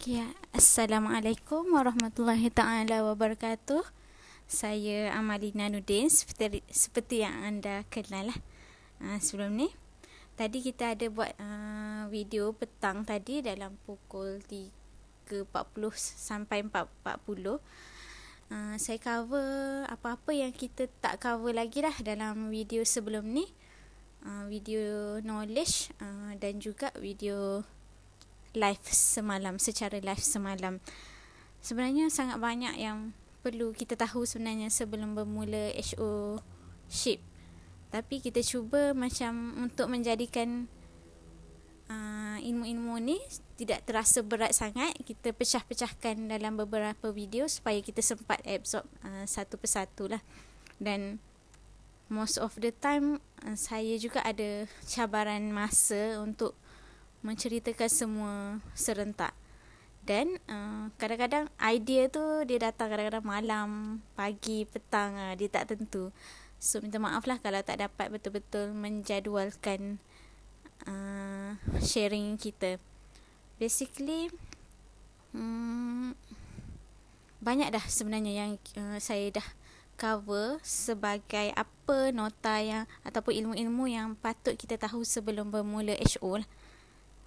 Ya, Assalamualaikum warahmatullahi taala wabarakatuh. Saya Amalina Nudin, seperti yang anda kenal lah. Sebelum ni tadi kita ada buat video petang tadi dalam pukul 3.40 sampai 4.40. Saya cover apa-apa yang kita tak cover lagi lah dalam video sebelum ni. Video knowledge dan juga video live semalam, secara live semalam. Sebenarnya sangat banyak yang perlu kita tahu sebenarnya sebelum bermula HO ship. Tapi kita cuba macam untuk menjadikan ilmu-ilmu ni tidak terasa berat sangat. Kita pecah-pecahkan dalam beberapa video supaya kita sempat absorb satu persatu lah. Dan most of the time saya juga ada cabaran masa untuk menceritakan semua serentak. Dan kadang-kadang idea tu dia datang kadang-kadang malam, pagi, petang, dia tak tentu. So minta maaf lah kalau tak dapat betul-betul menjadualkan sharing kita. Basically banyak dah sebenarnya yang saya dah cover sebagai apa nota yang ataupun ilmu-ilmu yang patut kita tahu sebelum bermula HO lah.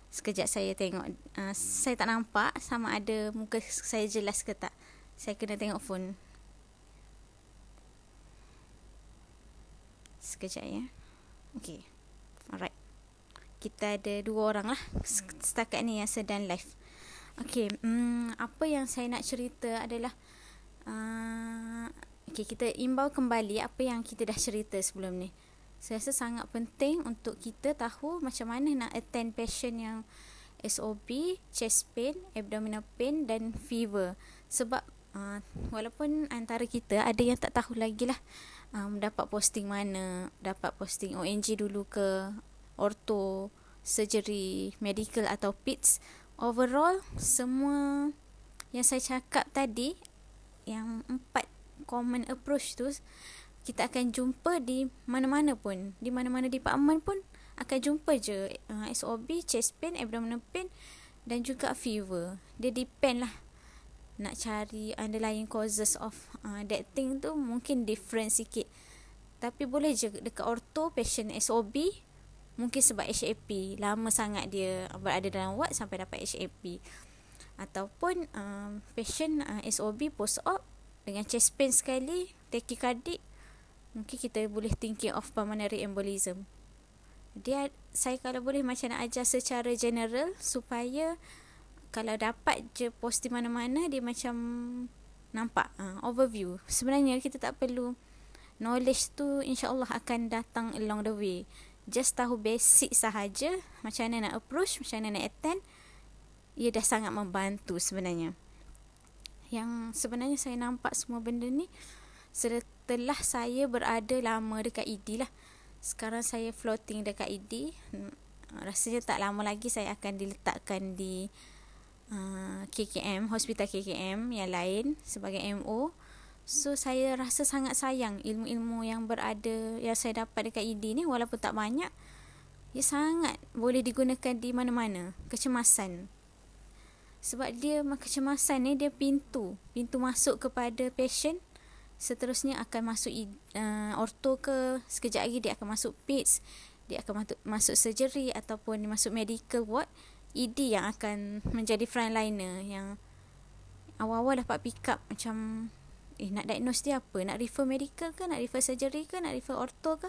Sekejap saya tengok. Saya tak nampak sama ada muka saya jelas ke tak. Saya kena tengok phone. Sekejap ya. Okay. Alright. Kita ada 2 orang lah setakat ni yang sedang live. Okay. Apa yang saya nak cerita adalah okay, kita imbau kembali apa yang kita dah cerita sebelum ni. Saya rasa sangat penting untuk kita tahu macam mana nak attend patient yang SOB, chest pain, abdominal pain dan fever. Sebab walaupun antara kita ada yang tak tahu lagi lah dapat posting mana, dapat posting ONG dulu ke, ortho, surgery, medical atau PITS. Overall, semua yang saya cakap tadi, yang 4 common approach tu, kita akan jumpa di mana-mana pun. Di mana-mana department pun akan jumpa je SOB, chest pain, abdominal pain dan juga fever. Dia depend lah. Nak cari underlying causes of that thing tu mungkin different sikit. Tapi boleh je dekat ortho patient SOB, mungkin sebab HAP. Lama sangat dia berada dalam ward sampai dapat HAP. Ataupun patient SOB post-op dengan chest pain sekali, tachycardic, mungkin kita boleh thinking of pulmonary embolism. Saya kalau boleh macam nak ajar secara general supaya kalau dapat je post di mana-mana dia macam nampak overview. Sebenarnya kita tak perlu knowledge tu, insya-Allah akan datang along the way. Just tahu basic sahaja, macam mana nak approach, macam mana nak attend, ia dah sangat membantu sebenarnya. Yang sebenarnya saya nampak semua benda ni setelah saya berada lama dekat ED lah. Sekarang saya floating dekat ED. Rasanya tak lama lagi saya akan diletakkan di KKM, hospital KKM yang lain sebagai MO. So saya rasa sangat sayang ilmu-ilmu yang berada, yang saya dapat dekat ED ni, walaupun tak banyak, ia sangat boleh digunakan di mana-mana. Kecemasan, sebab dia kecemasan ni dia pintu masuk kepada patient. Seterusnya akan masuk ortho ke, sekejap lagi dia akan masuk PITS, dia akan masuk surgery ataupun masuk medical ward. ED yang akan menjadi frontliner, yang awal-awal dapat pick up macam nak diagnose dia apa, nak refer medical ke, nak refer surgery ke, nak refer ortho ke.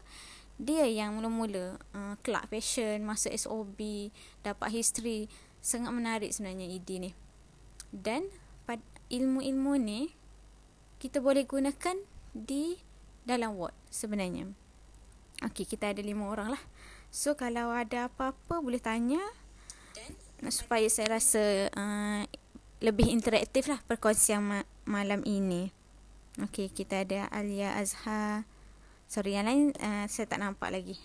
Dia yang mula-mula clerk patient, masuk SOB, dapat history. Sangat menarik sebenarnya ED ni. Dan ilmu-ilmu ni kita boleh gunakan di dalam ward sebenarnya. Okey, kita ada 5 orang lah. So kalau ada apa-apa boleh tanya, supaya saya rasa lebih interaktif lah perkongsian malam ini. Okey, kita ada Alia Azhar. Sorry, yang lain saya tak nampak lagi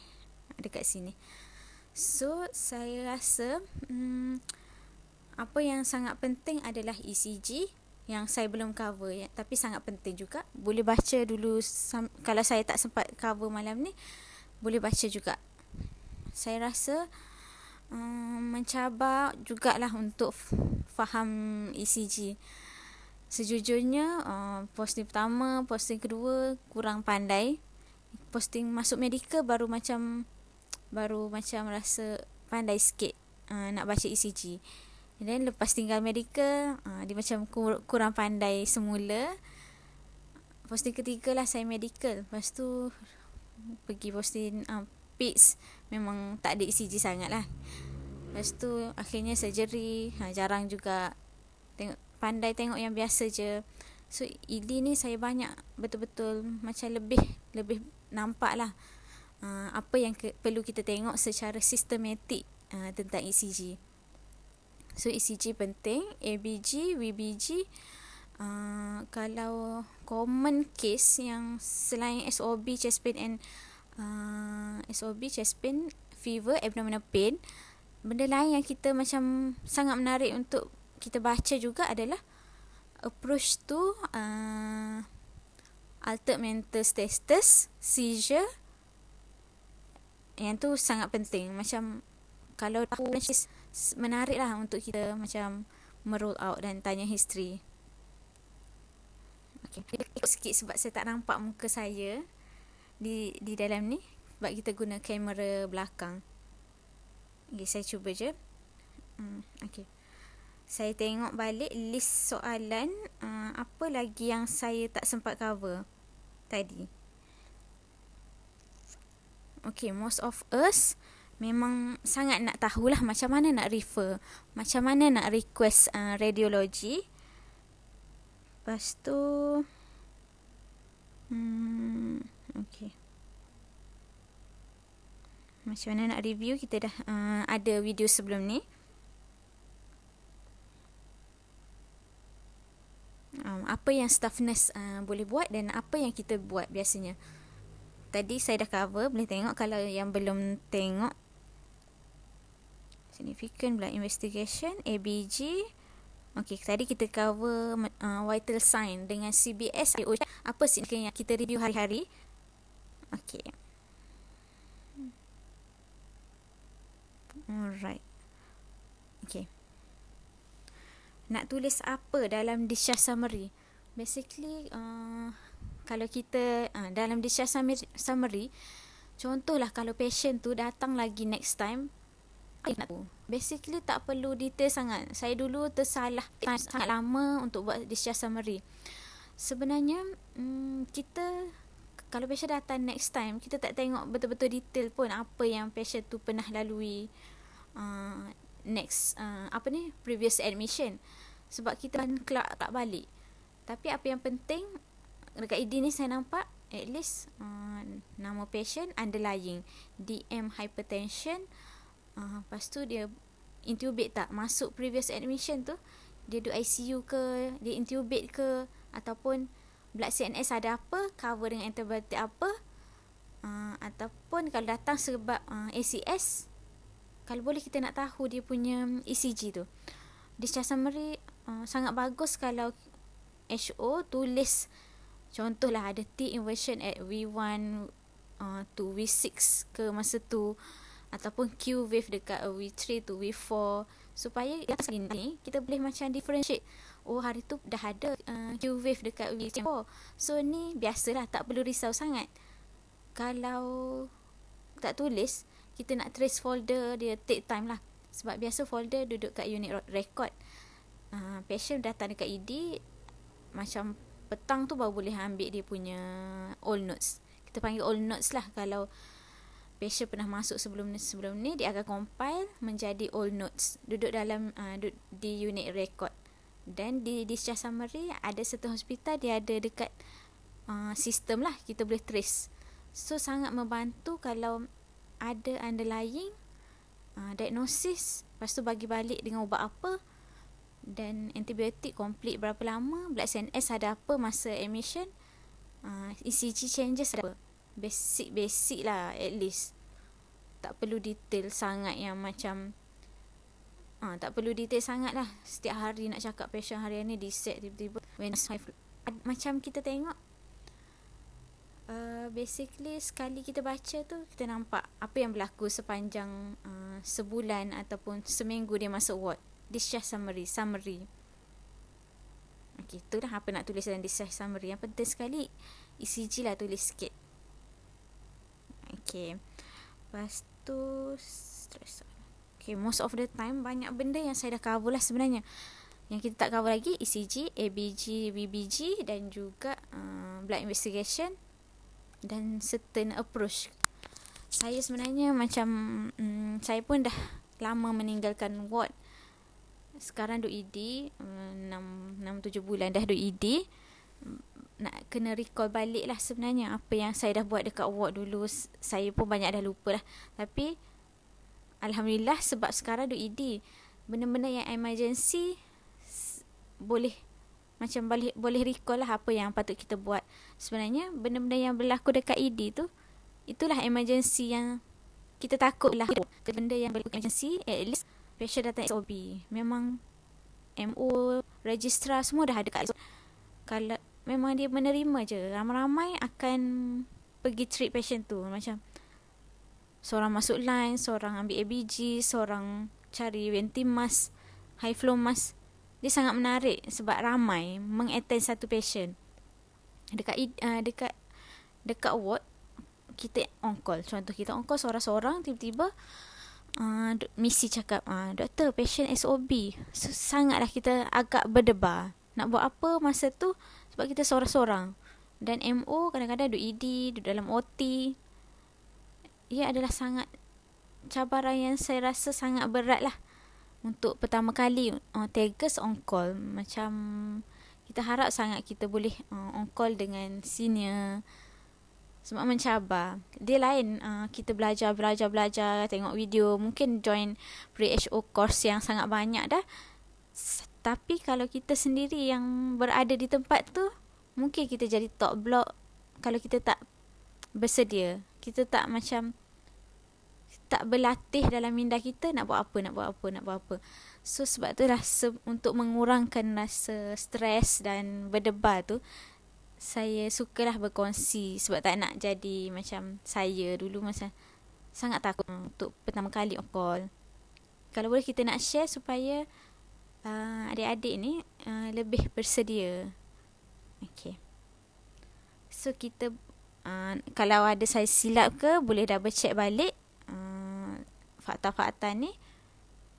dekat sini. So saya rasa apa yang sangat penting adalah ECG, yang saya belum cover ya, tapi sangat penting juga. Boleh baca dulu, kalau saya tak sempat cover malam ni, boleh baca juga. Saya rasa mencabar jugalah untuk faham ECG. Sejujurnya posting pertama, posting kedua kurang pandai. Posting masuk medical baru macam rasa pandai sikit nak baca ECG. And then lepas tinggal medical, dia macam kurang pandai semula. Posting ketiga lah saya medical. Lepas tu pergi posting PICS, memang tak ada ECG sangat lah. Lepas tu akhirnya surgery, jarang juga pandai tengok yang biasa je. So ED ni saya banyak betul-betul macam lebih nampak lah apa yang perlu kita tengok secara sistematik tentang ECG. So ECG penting, ABG, VBG. Kalau common case yang selain SOB, chest pain fever, abdominal pain, benda lain yang kita macam sangat menarik untuk kita baca juga adalah approach to altered mental status, seizure. Yang tu sangat penting. Macam kalau tahu, menarik lah untuk kita macam meroll out dan tanya history. Okay, ikut sikit sebab saya tak nampak muka saya di dalam ni, sebab kita guna kamera belakang. Okay, saya cuba je. Okay, saya tengok balik list soalan. Apa lagi yang saya tak sempat cover tadi? Okay, most of us memang sangat nak tahulah macam mana nak refer, macam mana nak request radiologi. Lepas tu okay, macam mana nak review, kita dah ada video sebelum ni. Apa yang staff nurse boleh buat dan apa yang kita buat biasanya. Tadi saya dah cover, boleh tengok kalau yang belum tengok. Significant blood investigation, ABG. Okay, tadi kita cover vital sign dengan CBS. Apa signifikan yang kita review hari-hari. Okay. Alright. Okay. Nak tulis apa dalam discharge summary? Basically, kalau kita dalam discharge summary, contohlah kalau patient tu datang lagi next time, basically tak perlu detail sangat. Saya dulu tersalah sangat lama untuk buat discharge summary. Sebenarnya kita kalau patient datang next time, kita tak tengok betul-betul detail pun apa yang patient tu pernah lalui previous admission, sebab kita kan kelak balik. Tapi apa yang penting dekat ED ni saya nampak at least nama patient underlying DM hypertension. Lepas tu dia intubate tak, masuk previous admission tu dia do ICU ke, dia intubate ke, ataupun blood CNS ada apa, cover dengan antibiotik apa, ataupun kalau datang sebab ACS, kalau boleh kita nak tahu dia punya ECG tu. Discharge summary sangat bagus kalau HO tulis contohlah ada T inversion at V1 to V6 ke masa tu, ataupun Q wave dekat V3 to V4, supaya yang ni kita boleh macam differentiate. Oh, hari tu dah ada Q wave dekat V4, so ni biasalah, tak perlu risau sangat. Kalau tak tulis, kita nak trace folder dia take time lah, sebab biasa folder duduk kat unit record. Patient datang dekat ED macam petang tu baru boleh ambil dia punya old notes. Kita panggil old notes lah. Kalau patient pernah masuk sebelum ni, dia akan compile menjadi old notes, duduk dalam di unit record. Dan di discharge summary ada certain hospital dia ada dekat sistem lah, kita boleh trace. So sangat membantu kalau ada underlying diagnosis, lepas tu bagi balik dengan ubat apa, dan antibiotik complete berapa lama, blood CNS ada apa masa admission, ECG changes ada apa. Basic lah at least. Tak perlu detail sangat yang macam tak perlu detail sangat lah. Setiap hari nak cakap patient hari ni di set tiba-tiba macam kita tengok Basically sekali kita baca tu, kita nampak apa yang berlaku sepanjang sebulan ataupun seminggu dia masuk ward. Discharge summary. Okay, itulah apa nak tulis dalam discharge summary. Yang penting sekali ECG lah tulis sikit. Okay, lepas tu stress. Okay, most of the time banyak benda yang saya dah cover lah sebenarnya. Yang kita tak cover lagi ECG, ABG, BBG dan juga blood investigation dan certain approach. Saya sebenarnya macam saya pun dah lama meninggalkan ward. Sekarang duk ED 6-7 bulan dah duk ED. Nak kena recall balik lah sebenarnya apa yang saya dah buat dekat ward dulu. Saya pun banyak dah lupa lah. Tapi alhamdulillah sebab sekarang duk ED, benda-benda yang emergency boleh macam boleh recall lah apa yang patut kita buat. Sebenarnya benda-benda yang berlaku dekat ED tu, itulah emergency yang kita takut lah. Benda yang berlaku emergency, at least patient datang SOB, memang MO, registrar semua dah ada kat. Kalau memang dia menerima je, ramai-ramai akan pergi treat patient tu. Macam seorang masuk line, seorang ambil ABG, seorang cari venti mask, high flow mask. Dia sangat menarik sebab ramai mengattend satu patient. Dekat ward kita on call. Contoh kita on call seorang-seorang, tiba-tiba misi cakap, doktor, patient SOB. Sangatlah kita agak berdebar. Nak buat apa masa tu sebab kita seorang-seorang. Dan MO kadang-kadang duduk ED, duduk dalam OT. Ia adalah sangat cabaran yang saya rasa sangat berat lah. Untuk pertama kali Tegas on call. Macam kita harap sangat kita boleh on call dengan senior. Sebab mencabar. Dia lain kita belajar, tengok video, mungkin join pre-HO course yang sangat banyak dah. Tapi kalau kita sendiri yang berada di tempat tu, mungkin kita jadi top block kalau kita tak bersedia. Kita tak macam tak berlatih dalam minda kita nak buat apa. So sebab tu lah untuk mengurangkan rasa stres dan berdebar tu, saya sukalah berkongsi sebab tak nak jadi macam saya dulu masa sangat takut untuk pertama kali on call. Kalau boleh kita nak share supaya adik-adik ni lebih bersedia. Okay. So kita kalau ada saya silap ke, boleh double check balik fakta-fakta ni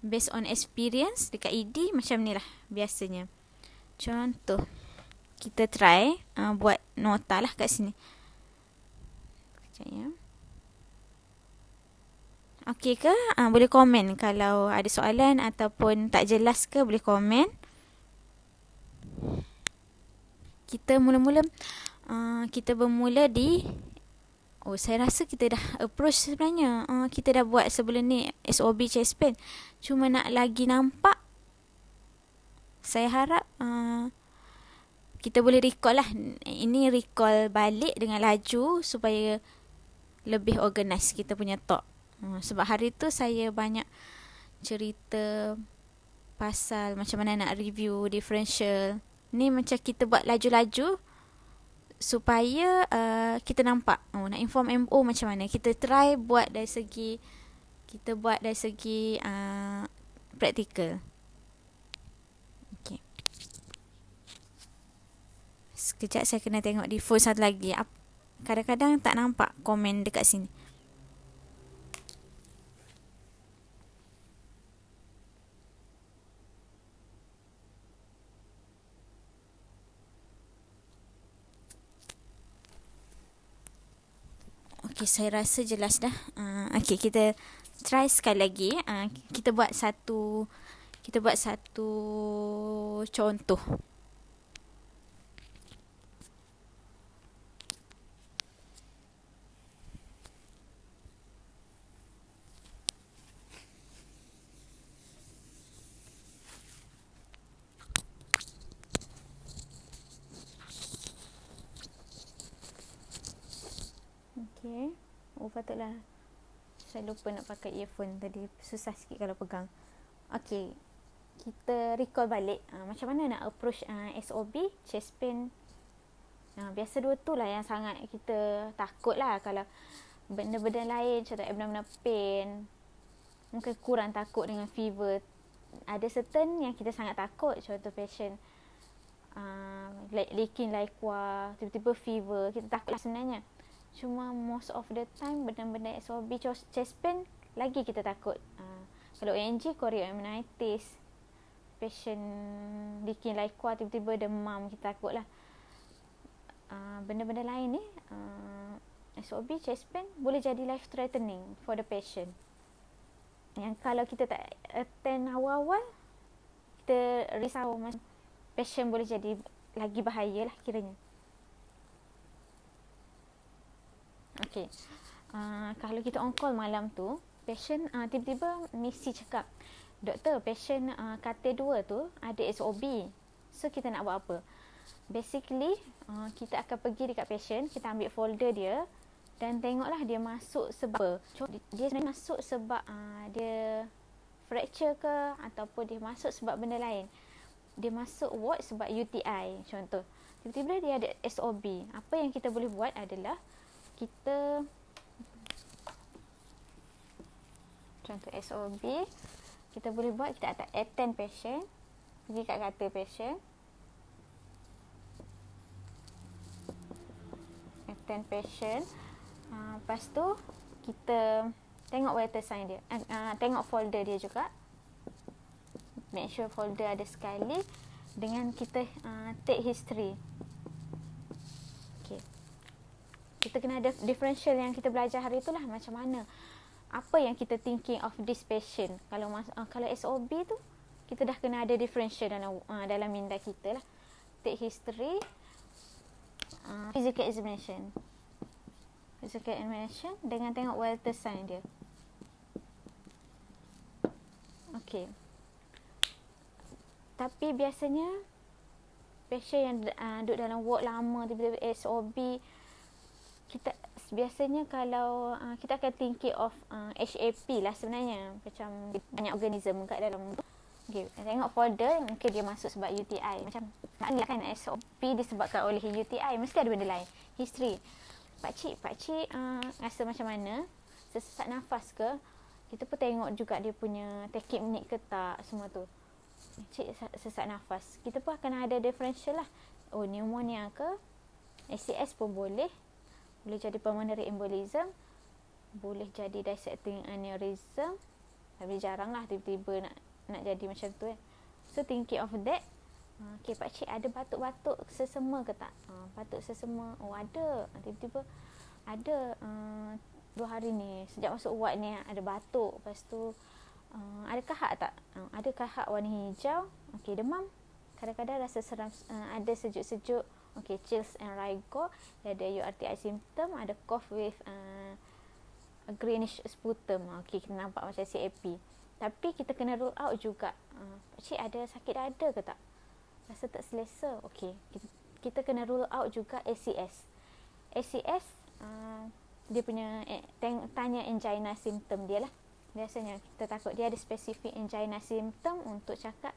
based on experience dekat ED macam ni lah biasanya. Contoh kita try buat nota lah kat sini. Sekejap ya. Okey ke? Boleh komen kalau ada soalan ataupun tak jelas ke, boleh komen. Kita mula-mula kita bermula di saya rasa kita dah approach sebenarnya. Kita dah buat sebelum ni SOB chest pain. Cuma nak lagi nampak. Saya harap kita boleh recall lah. Ini recall balik dengan laju supaya lebih organize kita punya talk. Sebab hari tu saya banyak cerita pasal macam mana nak review differential. Ni macam kita buat laju-laju supaya kita nampak nak inform MO macam mana. Kita try buat dari segi praktikal. Okay. Sekejap saya kena tengok di phone satu lagi. Kadang-kadang tak nampak komen dekat sini. Okay, saya rasa jelas dah. Okay, kita try sekali lagi. Kita buat satu contoh. Okay. Patutlah. Saya lupa nak pakai earphone tadi. Susah sikit kalau pegang. Okay. Kita recall balik. Macam mana nak approach SOB, chest pain Biasa dua tu lah yang sangat kita takut lah. Kalau benda-benda lain contoh abdominal pain, mungkin kurang takut dengan fever. Ada certain yang kita sangat takut, contoh patient leaking liquor, tiba-tiba fever, kita takut lah sebenarnya. Cuma most of the time benda-benda SOB, chest pain lagi kita takut. Kalau ONG, chorioamnitis, patient leaking liquor, tiba-tiba demam, kita takut lah. Benda-benda lain ni SOB, chest pain boleh jadi life threatening for the patient. Yang kalau kita tak attend awal-awal, kita risau macam patient boleh jadi lagi bahaya lah kiranya. Okay. Kalau kita on call malam tu, patient tiba-tiba misi cakap, doktor, patient katil 2 tu ada SOB. So kita nak buat apa? Basically kita akan pergi dekat patient, kita ambil folder dia dan tengoklah dia masuk sebab dia sebenarnya masuk sebab dia fracture ke, ataupun dia masuk sebab benda lain. Dia masuk ward sebab UTI contoh. Tiba-tiba dia ada SOB. Apa yang kita boleh buat adalah kita contoh SOB, kita boleh buat, kita attend patient, pergi kat katil patient, attend patient. Lepas tu kita tengok vital sign dia, tengok folder dia juga, make sure folder ada sekali, dengan kita take history. Okay. Kita kena ada differential yang kita belajar hari itulah, macam mana, apa yang kita thinking of this patient. Kalau SOB tu kita dah kena ada differential dalam minda kita lah. Take history, physical examination dengan tengok vital sign dia. Okay. Tapi biasanya patient yang duduk dalam ward lama, tiba-tiba SOB, kita biasanya kalau kita akan thinking of HAP lah sebenarnya, macam banyak organism kat dalam. Okay, tengok folder, mungkin dia masuk sebab UTI. Macam maknanya kan SOP disebabkan oleh UTI, mesti ada benda lain. History, pakcik rasa macam mana, sesak nafas ke, kita pun tengok juga dia punya teknik ke tak, semua tu. Cik sesak nafas, kita pun akan ada differential lah. Oh, pneumonia ke, ACS pun boleh jadi pulmonary embolism, boleh jadi dissecting aneurysm, tapi jarang lah tiba-tiba nak jadi macam tu kan. So thinking of that, okay, pakcik ada batuk-batuk sesema ke tak? Batuk sesema, oh ada, tiba-tiba ada 2 hari ni, sejak masuk ward ni ada batuk. Lepas tu ada kahak tak? Ada kahak warna hijau. Okay, demam, kadang-kadang rasa seram, ada sejuk-sejuk. Okay, chills and rigor, ada URTI symptom, ada cough with greenish sputum. Okay, kita nampak macam CAP. Tapi kita kena rule out juga, pakcik ada sakit dada ke tak? Rasa tak selesa. Okay, kita kena rule out juga ACS. ACS dia punya tanya angina symptom dia lah. Biasanya kita takut dia ada spesifik angina symptom untuk cakap.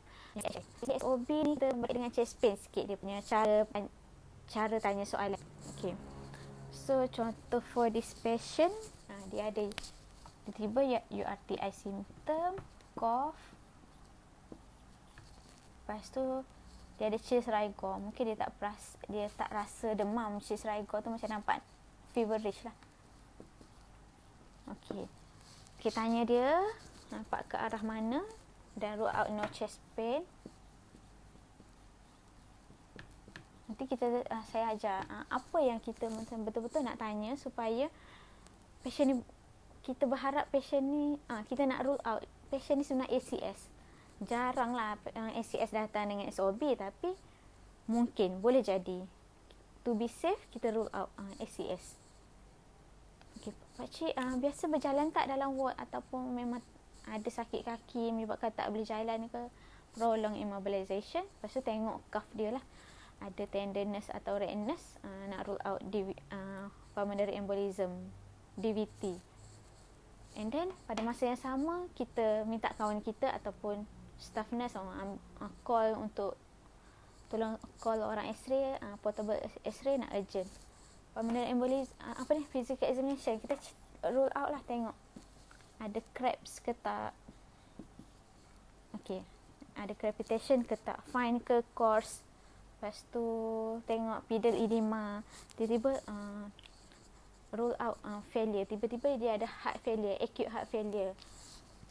SOB ni kita buat dengan chest pain sikit, dia punya cara tanya soalan. Okay, so contoh for this patient, dia ada tiba-tiba URTI symptom, cough, lepas tu dia ada chills rigor. Mungkin dia tak rasa demam. Chills rigor tu macam nampak feverish lah. Okay, kita tanya dia nampak ke arah mana, dan rule out no chest pain. Nanti saya ajar apa yang kita betul-betul nak tanya, supaya patient ni, kita berharap patient ni, kita nak rule out patient ni sebenarnya ACS. Jarang lah ACS datang dengan SOB, tapi mungkin boleh jadi. To be safe, kita rule out ACS. Okay, pakcik biasa berjalan tak dalam ward, ataupun memang ada sakit kaki menyebabkan tak boleh jalan ke, prolonged immobilization. Lepas tu tengok cuff dia lah, ada tenderness atau redness, nak rule out pulmonary embolism, DVT. And then pada masa yang sama, kita minta kawan kita ataupun staff nurse call untuk tolong call orang X-ray, portable X-ray nak urgent. Pulmonary embolism, physical examination, kita rule out lah, tengok ada crabs ke tak. Okey, ada crepitation ke tak, fine ke, coarse. Lepas tu tengok pedal edema, tiba-tiba rule out failure, tiba-tiba dia ada heart failure, acute heart failure.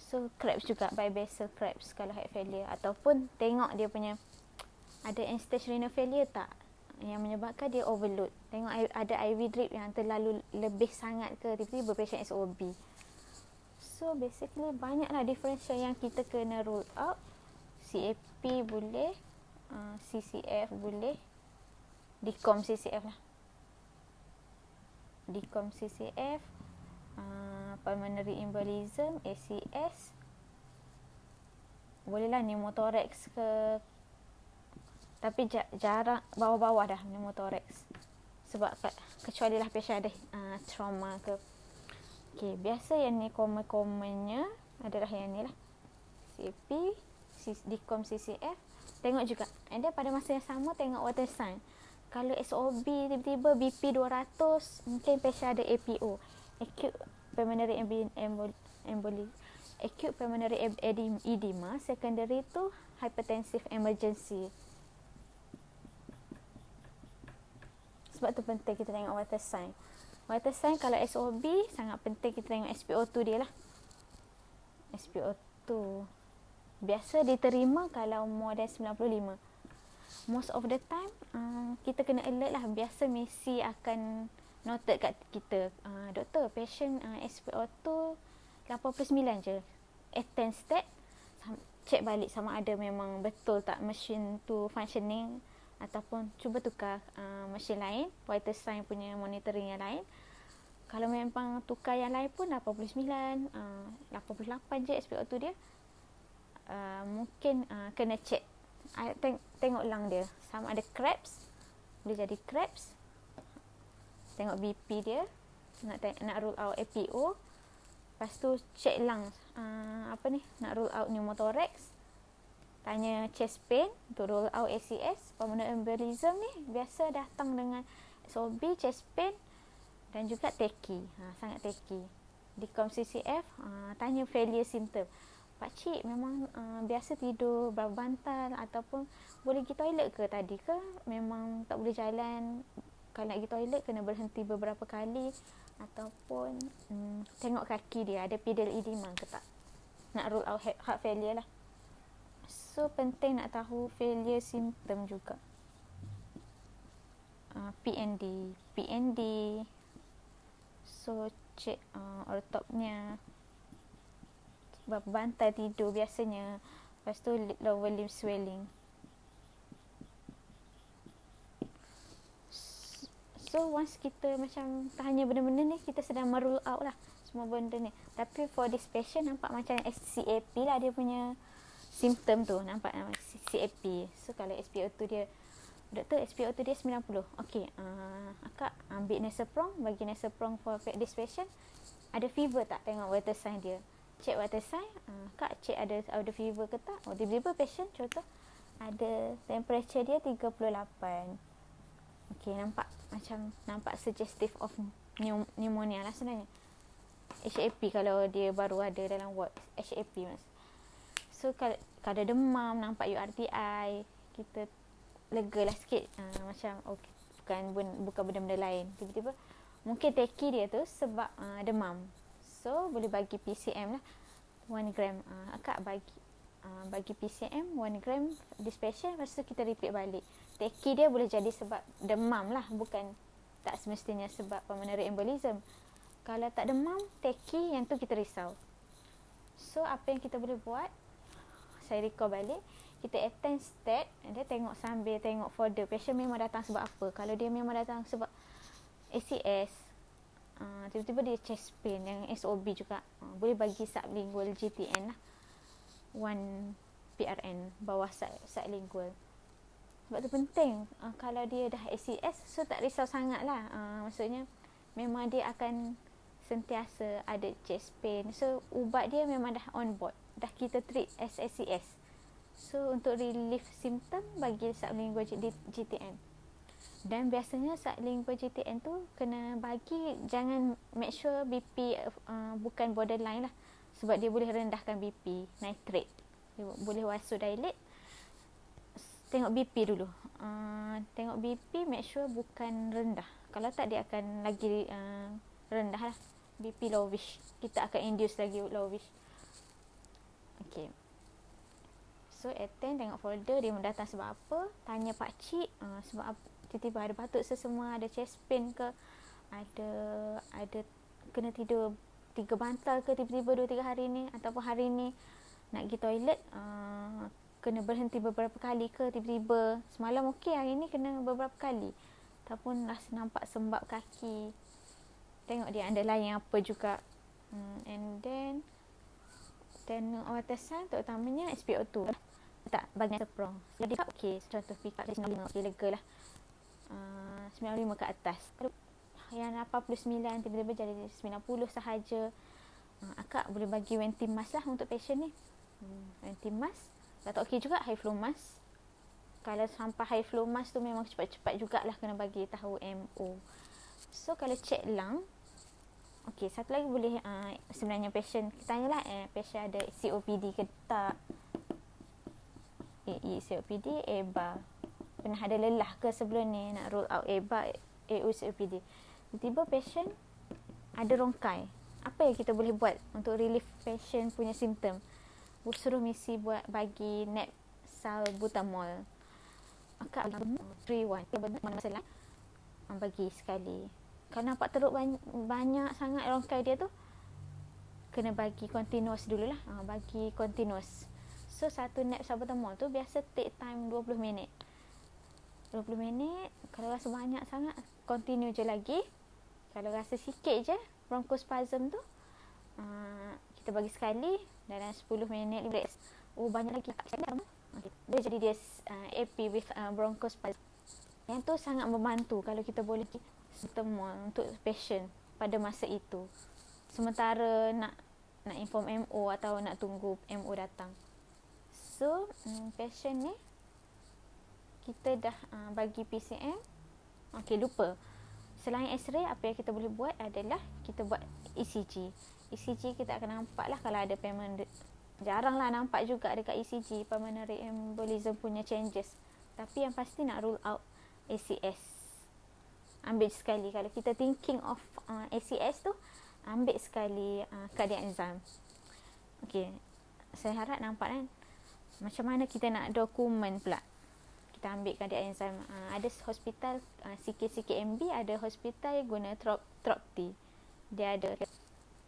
So crabs juga, bibasal crabs kalau heart failure. Ataupun tengok dia punya ada end-stage renal failure tak, yang menyebabkan dia overload. Tengok ada IV drip yang terlalu lebih sangat ke, tiba-tiba patient SOB. So basically banyaklah differential yang kita kena rule out. CAP boleh, CCF boleh, decom CCF lah, decom CCF, pulmonary embolism, ACS, bolehlah pneumothorax ke, tapi jarang bawah-bawah dah pneumothorax, sebab kecuali lah patient ada trauma ke. Okay, biasa yang ni common-commonnya adalah yang ni lah, CAP, decom CCF. Tengok juga, and then pada masa yang sama tengok water sign. Kalau SOB tiba-tiba BP 200, mungkin patient ada APO, acute pulmonary embolism, acute pulmonary edema, secondary tu hypertensive emergency. Sebab tu penting kita tengok water sign. Water sign kalau SOB sangat penting kita tengok SpO2 dia lah. SpO2 biasa diterima kalau more than 95. Most of the time kita kena alert lah. Biasa Messi akan noted kat kita, doktor, patient SpO2 89 je, attend stat, check balik sama ada memang betul tak mesin tu functioning, ataupun cuba tukar mesin lain, vital sign punya monitoring yang lain. Kalau memang tukar yang lain pun 89, 88 je SpO2 dia, mungkin kena check, tengok lung dia sama ada crabs, boleh jadi crabs. Tengok BP dia, nak rule out APO. Lepas tu check lung, nak rule out pneumothorax. Tanya chest pain untuk rule out ACS. Pulmonary embolism ni biasa datang dengan SOB, chest pain dan juga teki, sangat teki. Decom CCF, tanya failure symptom. Pakcik memang biasa tidur berbantal, ataupun boleh pergi toilet ke tadi ke, memang tak boleh jalan, kalau nak pergi toilet kena berhenti beberapa kali, ataupun tengok kaki dia ada pedal edema ke tak, nak rule out heart failure lah. So penting nak tahu failure symptom juga. PND, so check ortopnya, bantal tidur biasanya. Lepas tu lower limb swelling. So once kita macam tanya benda-benda ni, kita sedang merule out lah semua benda ni. Tapi for this patient nampak macam CAP lah dia punya simptom tu, nampak CAP. So kalau SpO2 dia, doktor SpO2 dia 90, okey, akak ambil Nesoprong, bagi Nesoprong for this patient. Ada fever tak, tengok water sign dia, check water sign. Kak check ada fever ke tak. Tiba-tiba patient contoh ada temperature dia 38. Okey, nampak suggestive of pneumonia lah sebenarnya. HAP kalau dia baru ada dalam ward, HAP mas. So kalau ada demam, nampak URTI, kita lega lah sikit. Macam okey, bukan benda-benda lain. Tiba-tiba mungkin teki dia tu sebab demam. So boleh bagi PCM lah 1 gram. Akak bagi PCM 1 gram this patient. Lepas tu kita repeat balik. Teki dia boleh jadi sebab demam lah, bukan, tak semestinya sebab pulmonary embolism. Kalau tak demam, teki, yang tu kita risau. So apa yang kita boleh buat, saya recall balik, kita attend stat, dia tengok sambil tengok folder patient memang datang sebab apa. Kalau dia memang datang sebab ACS, tiba-tiba dia chest pain yang SOB juga, boleh bagi sublingual GTN lah, 1 PRN bawah sublingual. Sebab tu penting, kalau dia dah ACS, so tak risau sangat lah. Maksudnya memang dia akan sentiasa ada chest pain. So ubat dia memang dah on board, dah kita treat as ACS. So untuk relief simptom bagi sublingual GTN. Dan biasanya sublingual GTN tu kena bagi, jangan make sure BP bukan borderline lah, sebab dia boleh rendahkan BP, nitrate. Dia boleh vasodilate. Tengok BP dulu. Tengok BP, make sure bukan rendah. Kalau tak dia akan lagi rendah lah. BP lowish. Kita akan induce lagi lowish. Okay. So attend, tengok folder dia datang sebab apa. Tanya pakcik sebab apa, tiba-tiba ada batuk sesemua, ada chest pain ke, ada kena tidur 3 bantal ke tiba-tiba 2-3 hari ni, ataupun hari ni nak pergi toilet kena berhenti beberapa kali ke, tiba-tiba semalam okey, hari ni kena beberapa kali, ataupun rasa nampak sembab kaki. Tengok dia underlying apa juga. And then obat-obatan terutamanya SpO2 tak bagi terprong. Jadi okey, contoh pick up 95, okey, lega lah. 95 ke atas. Yang 89 tiba-tiba jadi 90 sahaja. Akak boleh bagi Ventimas lah untuk patient ni. Ventimas. Kalau tak okey juga high flow mask. Kalau sampai high flow mask tu memang cepat-cepat jugalah kena bagi tahu MO. So kalau check lung, okey, satu lagi boleh sebenarnya patient kita tanyalah patient ada COPD ke tak. COPD, EBA. Pernah ada lelah ke sebelum ni, nak roll out EBA, COPD. Tiba-tiba patient ada rongkai. Apa yang kita boleh buat untuk relief patient punya simptom? Suruh misi buat bagi nap salbutamol. Akak 3-1. Mana masalah? Bagi sekali. Kalau nampak teruk banyak sangat rongkai dia tu, kena bagi continuous dululah. Bagi continuous. So satu nap salbutamol tu biasa take time 20 minit. 20 minit, kalau rasa banyak sangat continue je lagi. Kalau rasa sikit je bronchospasm tu, kita bagi sekali dalam 10 minit relax. Banyak lagi tak sekali. Dia jadi dia AP with bronchospasm. Yang tu sangat membantu kalau kita boleh salbutamol untuk patient pada masa itu. Sementara nak inform MO atau nak tunggu MO datang. So, patient ni kita dah bagi PCM. Okey, lupa. Selain X-ray, apa yang kita boleh buat adalah kita buat ECG. ECG kita akan nampak lah kalau ada pulmonary. Jarang lah nampak juga dekat ECG pulmonary embolism punya changes. Tapi yang pasti nak rule out ACS. Ambil sekali. Kalau kita thinking of ACS tu, ambil sekali cardiac enzyme. Okey, saya harap nampak kan. Macam mana kita nak dokumen pula? Kita ambil cardiac enzyme. Ada hospital CKMB, ada hospital guna TROP-T. Dia ada.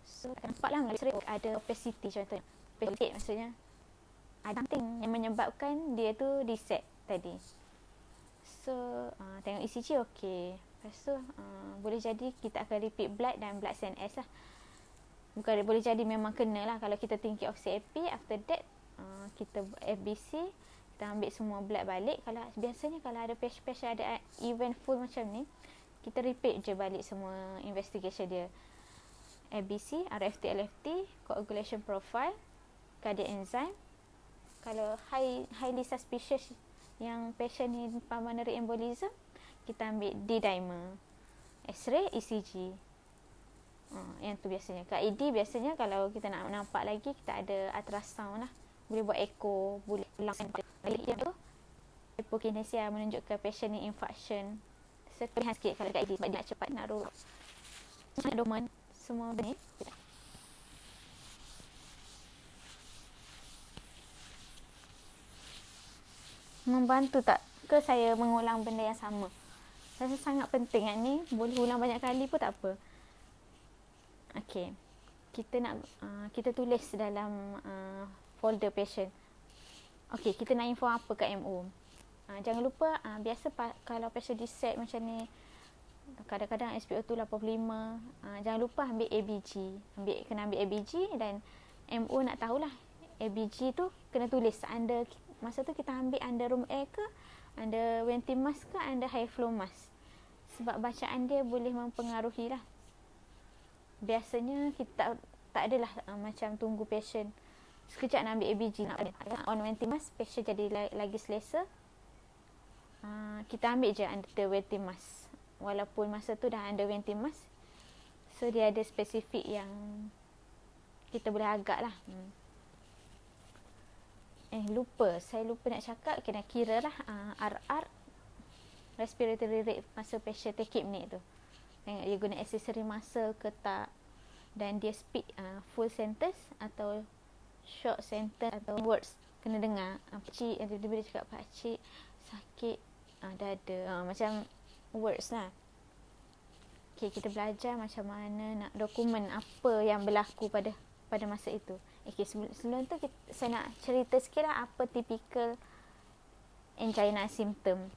So, nampaklah melalui ada opacity contohnya. Opacity maksudnya ada something yang menyebabkan dia tu reset tadi. So, tengok ECG okey. Lepas tu, boleh jadi kita akan repeat blood dan blood CNS lah. Bukan boleh jadi memang kena lah kalau kita thinking of CAP. After that, kita FBC, kita ambil semua blood balik. Kalau biasanya kalau ada patient ada event full macam ni, kita repeat je balik semua investigation dia. FBC, RFT, LFT, coagulation profile, cardiac enzyme. Kalau highly suspicious yang patient ni pulmonary embolism, kita ambil D-dimer, X-ray, ECG. Yang tu biasanya. Kat ED biasanya kalau kita nak nampak lagi, kita ada ultrasound lah. Boleh buat echo, boleh ulang balik tu. Hypokinesia menunjukkan patient ni infarction. Sekalian sikit kalau kat ED sebab dia nak cepat nak roll. Dokumen semua benda. Membantu tak ke saya mengulang benda yang sama? Saya rasa sangat penting kan ni. Boleh ulang banyak kali pun tak apa. Okey. Kita tulis dalam folder patient. Okey, kita nak info apa kat MO. Jangan lupa biasa kalau patient reset macam ni, kadang-kadang SpO2 85, jangan lupa ambil ABG. Kena ambil ABG dan MO nak tahulah ABG tu kena tulis under, masa tu kita ambil under room air ke, under Ventimas ke, under high flow mask. Sebab bacaan dia boleh mempengaruhi lah. Biasanya kita tak adalah macam tunggu patient sekejap nak ambil ABG, nak on waiting mask, patient jadi lagi selesa. Kita ambil je under waiting mask, walaupun masa tu dah under waiting mask, so dia ada spesifik yang kita boleh agak lah. Saya lupa nak cakap, kena kira lah RR, respiratory rate masa patient take minute tu. Tengok dia guna aksesori masa ke tak, dan dia speak full sentence atau short sentence atau words. Kena dengar. Pakcik, tiba-tiba dia cakap, pakcik sakit dada, macam words lah. Okay, kita belajar macam mana nak dokumen apa yang berlaku pada masa itu. Okay, sebelum tu saya nak cerita sikit lah apa typical angina symptom.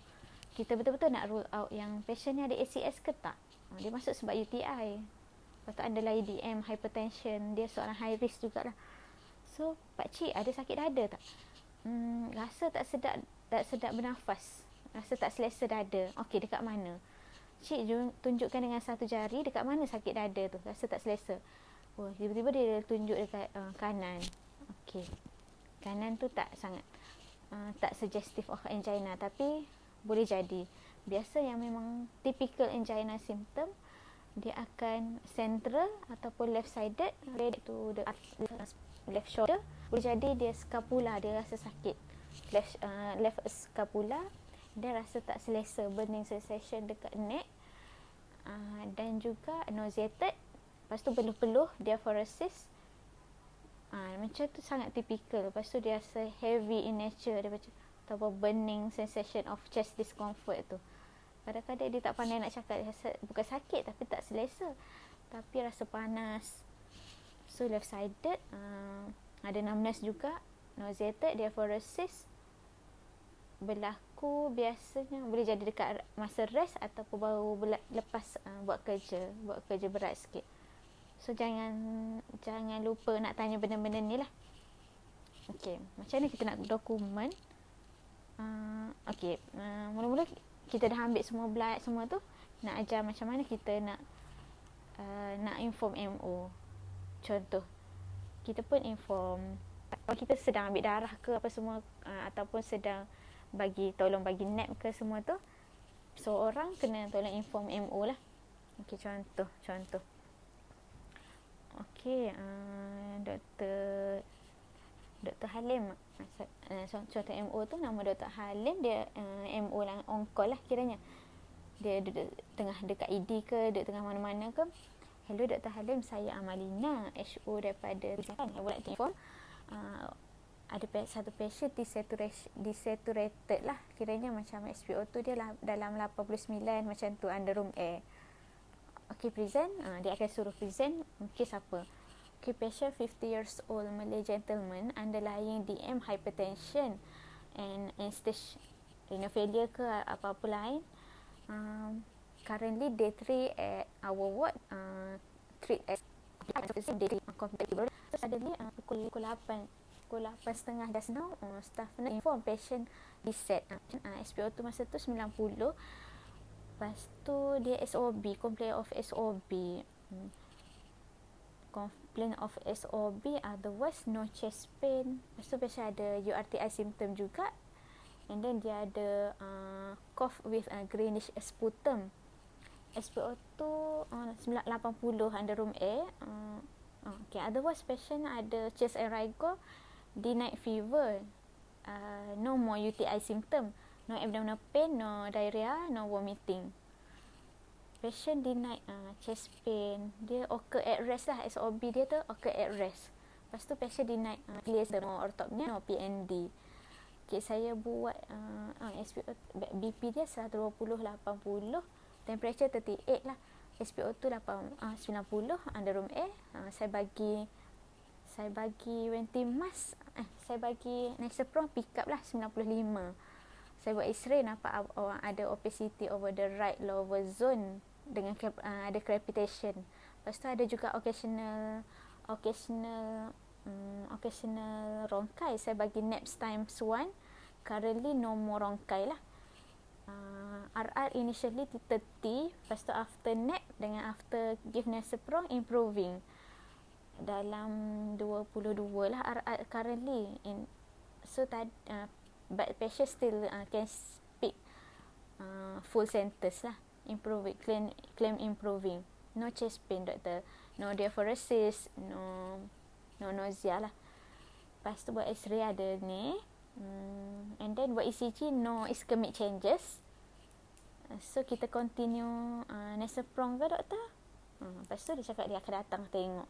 Kita betul-betul nak rule out yang patient ni ada ACS ke tak. Dia masuk sebab UTI. Lepas tu underlying DM, hypertension, dia seorang high risk jugalah. So, pakcik ada sakit dada tak? Rasa tak sedap bernafas. Rasa tak selesa dada. Okey, dekat mana? Cik tunjukkan dengan satu jari dekat mana sakit dada tu. Rasa tak selesa. Tiba-tiba dia tunjuk dekat kanan. Okey. Kanan tu tak sangat tak suggestive of angina, tapi boleh jadi. Biasa yang memang typical angina symptom, dia akan central ataupun left sided, related to the left shoulder. Boleh jadi dia scapula, dia rasa sakit left scapula, dia rasa tak selesa, burning sensation dekat neck, dan juga nauseated. Lepas tu peluh-peluh, diaphoresis, macam tu sangat typical. Lepas tu dia rasa heavy in nature, dia macam ataupun burning sensation of chest discomfort tu. Kadang-kadang dia tak pandai nak cakap, dia rasa bukan sakit tapi tak selesa, tapi rasa panas. So left sided, ada numbness juga, nauseated, diaphoresis. Berlaku biasanya boleh jadi dekat masa rest ataupun baru lepas buat kerja berat sikit. So jangan lupa nak tanya benda-benda ni lah. Okay, macam mana kita nak dokumen? Mula-mula kita dah ambil semua blood semua tu, nak ajar macam mana kita nak inform MO. Contoh, kita pun inform kalau kita sedang ambil darah ke apa semua, ataupun sedang tolong bagi nap ke semua tu, so orang kena tolong inform MO lah. Okey, contoh. Okey, Dr. Halim, contoh MO tu nama Dr. Halim, dia MO lah, on call lah kiranya. Dia duduk tengah dekat ED ke, duduk tengah mana-mana ke. Hello Dr. Halim, saya Amalina, HO daripada Rizal. Saya boleh inform ada satu patient desaturated lah, kiranya macam SpO2 dia dalam 89 macam tu, under room air. Okey, present, dia akan suruh present kes apa. Okay, patient 50 years old, Malay gentleman, underlying DM, hypertension and end-stage renal failure ke apa-apa lain. Currently day 3 at our ward, treat as day 3 compatible. So suddenly pukul 8:30 just now, staff nak inform patient reset. SpO2 masa tu 90. Lepas tu dia SOB, complaint of SOB. Complaint of SOB, otherwise no chest pain. Lepas tu patient ada URTI symptom juga, and then dia ada cough with greenish sputum. SpO2 80 under room air. Okay, otherwise patient ada chest and rigor, D-night fever, no more UTI symptom, no abdominal pain, no diarrhea, no vomiting. Patient denied chest pain, dia occur at rest lah, SOB dia tu occur at rest. Lepas tu patient denied no orthopnea, no PND. Okay, saya buat BP dia 120/80, temperature 38 lah, SpO2 90 under room air. Saya bagi ventimas, saya bagi Nexaprom pick up lah 95. Saya buat X-ray, nampak ada opacity over the right lower zone dengan ada crepitation. Lepas tu ada juga occasional ronkai. Saya bagi naps times 1. Currently no more ronkai lah. RR initially 30, lepas tu after nap dengan after give Nexaprom improving. dalam 22 lah currently so but patient still can speak full sentence lah. Improving, claim improving. No chest pain doktor, no diaphoresis, no nausea lah. Lepas tu buat x-ray ada ni, and then buat ECG no ischemic changes. So kita continue nasal prong ke doktor? Lepas tu dia cakap dia akan datang tengok.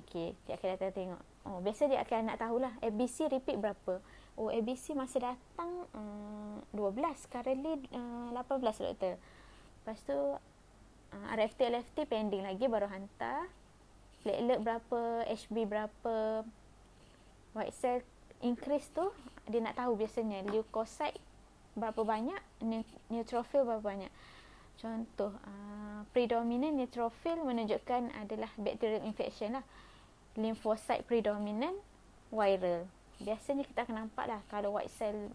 Okey, dia akan datang tengok. Biasa dia akan nak tahulah ABC repeat berapa. ABC masa datang 12, currently 18 doktor. Lepas tu RFT LFT pending lagi, baru hantar. Platelet berapa, HB berapa, white cell increase tu dia nak tahu biasanya. Leukocyte berapa banyak, neutrophil berapa banyak. Contoh predominant neutrophil menunjukkan adalah bacterial infection lah. Lymphocyte predominant viral. Biasanya kita akan nampak lah kalau white cell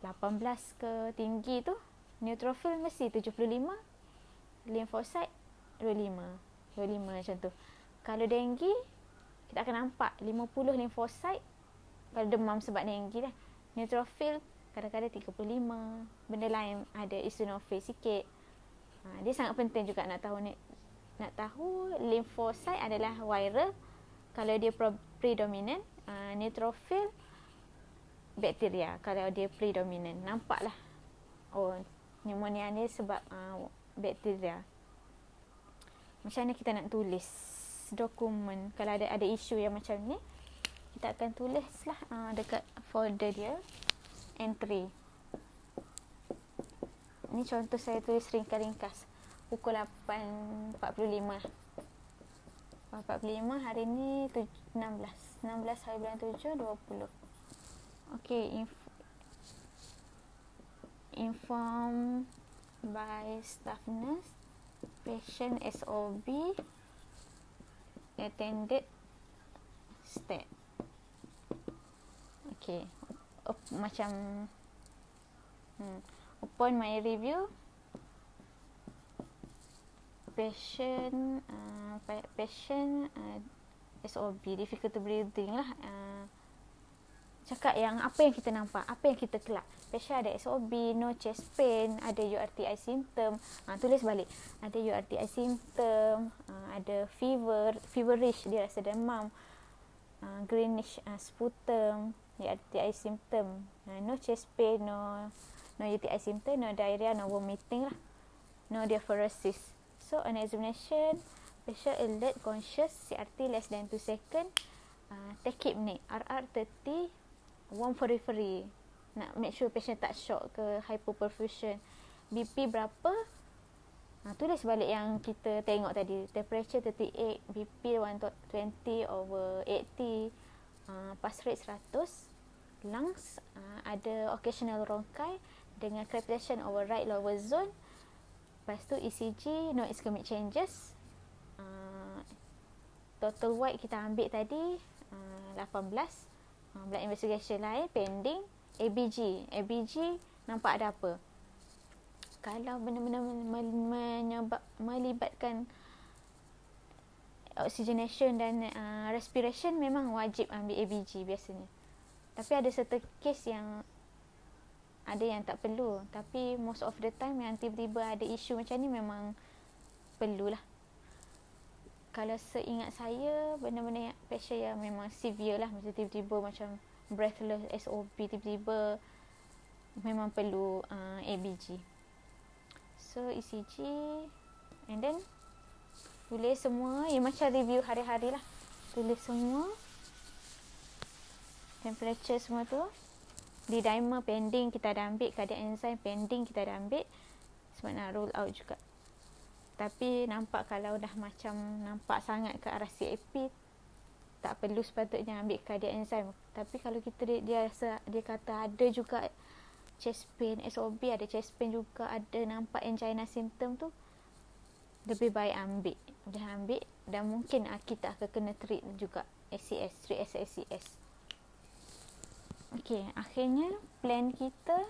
18 ke tinggi tu, neutrophil mesti 75, lymphocyte 25 macam tu. Kalau denggi kita akan nampak 50 lymphocyte. Kalau demam sebab denggi lah, neutrophil kadang-kadang 35. Benda lain ada eosinophil sikit. Dia sangat penting juga nak tahu lymphocyte adalah viral. Kalau dia predominant, neutrophil bakteria. Kalau dia predominant, nampaklah pneumonia ni sebab bakteria. Macam mana kita nak tulis dokumen kalau ada isu yang macam ni? Kita akan tulislah dekat folder dia, entry. Ni contoh saya tulis ringkas-ringkas pukul 8.45. 8.45 hari ni 16 hari bulan 7 20. Okey, inform by staff nurse, patient SOB, attended stat. Okey, macam upon my review, patient SOB, difficult to breathing lah. Cakap yang apa yang kita nampak, apa yang kita kelak. Patient ada SOB, no chest pain, ada URTI symptom. Tulis balik. Ada URTI symptom, ada feverish, dia rasa demam, greenish sputum, URTI symptom, no chest pain, no UTI symptom, no diarrhea, no vomiting lah, no diaphoresis. So on examination, patient alert, conscious, CRT less than 2 second, take hypnic, RR 30, warm periphery. Nak make sure patient tak shock ke hypoperfusion. BP berapa? Tulis balik yang kita tengok tadi. Temperature 38, BP 120/80, pulse rate 100, lungs ada occasional bronchi dengan crepitation over right lower zone. Lepas tu ECG no ischemic changes. Total white kita ambil tadi 18. Blood investigation lain pending. ABG nampak ada apa? Kalau benar-benar melibatkan oxygenation dan respiration, memang wajib ambil ABG biasanya. Tapi ada certain case yang ada yang tak perlu. Tapi most of the time yang tiba-tiba ada isu macam ni memang perlulah. Kalau seingat saya, benda-benda yang patient yang memang severe lah, macam tiba-tiba macam breathless, SOP, tiba-tiba memang perlu ABG. So ECG, and then tulis semua, macam review hari-hari lah. Tulis semua temperature semua tu. D-dimer pending kita dah ambil, cardiac enzyme pending kita dah ambil, sebab nak roll out juga. Tapi nampak kalau dah macam nampak sangat ke arah CAP, tak perlu sepatutnya ambil cardiac enzyme. Tapi kalau kita dia kata ada juga chest pain, SOB ada chest pain juga, ada nampak angina symptom tu, lebih baik ambil. Dah ambil dan mungkin kita akan kena treat juga ACS, 3S ACS. Okey, akhirnya plan kita,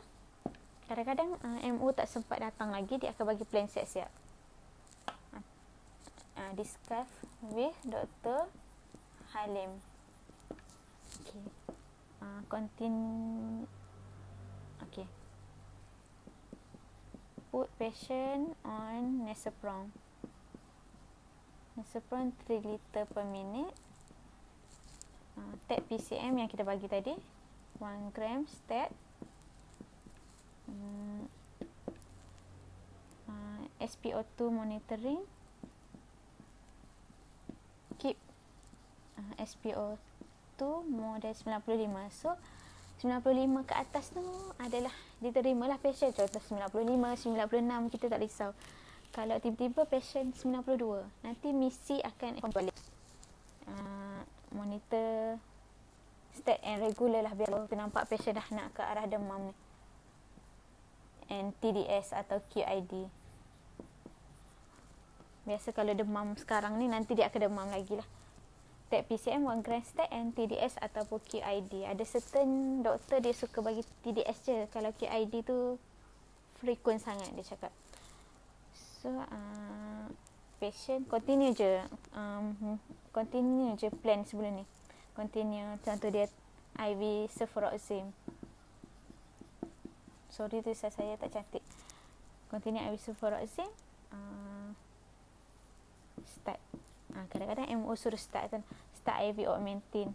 kadang-kadang MO tak sempat datang lagi, dia akan bagi plan siap-siap. discuss with Dr. Halim. Okay. Continue. Okay. Put patient on Nesapron. Nesapron 3 liter per minute. Tag PCM yang kita bagi tadi 1 gram stat. SpO2 monitoring. Keep SpO2 more than 95. So 95 ke atas tu adalah diterimalah patient. Contoh 95, 96 kita tak risau. Kalau tiba-tiba patient 92, nanti misi akan balik. Monitor stat and regular lah biar kita nampak patient dah nak ke arah demam ni. And TDS atau QID. Biasa kalau demam sekarang ni, nanti dia akan demam lagi lah. Tag PCM 1 gram stat and TDS ataupun QID. Ada certain doktor dia suka bagi TDS je. Kalau QID tu frequent sangat dia cakap. So patient continue je plan sebelum ni. Continue, contoh dia IV cefuroxime. Sorry tulisan saya tak cantik. Continue IV cefuroxime. Start. Kadang-kadang MO suruh start kan. Start IV augmentin.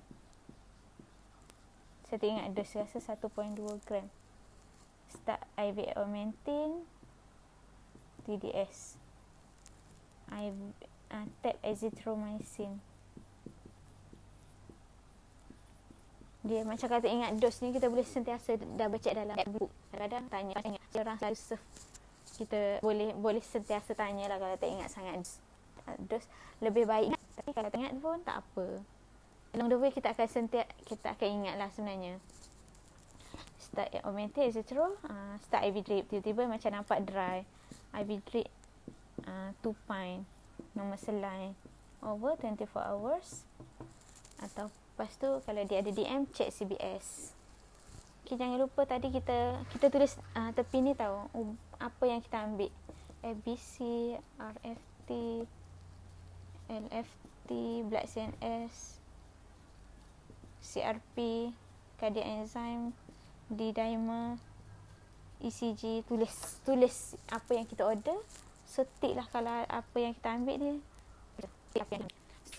Saya tak ingat dos, rasa 1.2 gram. Start IV augmentin. TDS. Tap azithromycin. Dia macam kata ingat dos ni, kita boleh sentiasa dah baca dalam buku. Kadang-kadang tanya, orang selalu serve. Kita boleh sentiasa tanya lah kalau tak ingat sangat dos. Lebih baik ingat, tapi kalau tak ingat pun tak apa. Along the way kita akan ingat lah sebenarnya. Start augmentin azithro, start IV drip. Tiba-tiba macam nampak dry. IV drip 2 pint normal saline over 24 hours. Atau lepas tu kalau dia ada DM, check CBS. Okay, jangan lupa tadi kita tulis tepi ni tahu apa yang kita ambil. ABC, RFT, LFT, blood CNS, CRP, cardiac enzyme, D-dimer, ECG. Tulis apa yang kita order. So tick lah kalau apa yang kita ambil ni.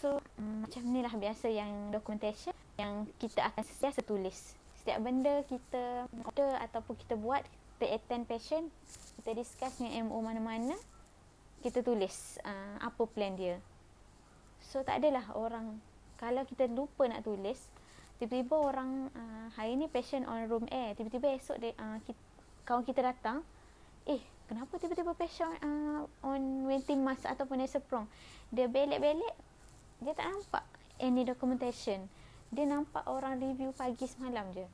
So macam ni lah biasa yang documentation yang kita akan sentiasa tulis. Setiap benda kita order ataupun kita buat, kita attend patient, kita discuss dengan MO mana-mana, kita tulis apa plan dia. So tak adalah orang, kalau kita lupa nak tulis, tiba-tiba orang hari ni patient on room air, tiba-tiba esok kawan kita datang, kenapa tiba-tiba patient on waiting mask ataupun Nesapron. Dia belek-belek, dia tak nampak any documentation. Dia nampak orang review pagi semalam je.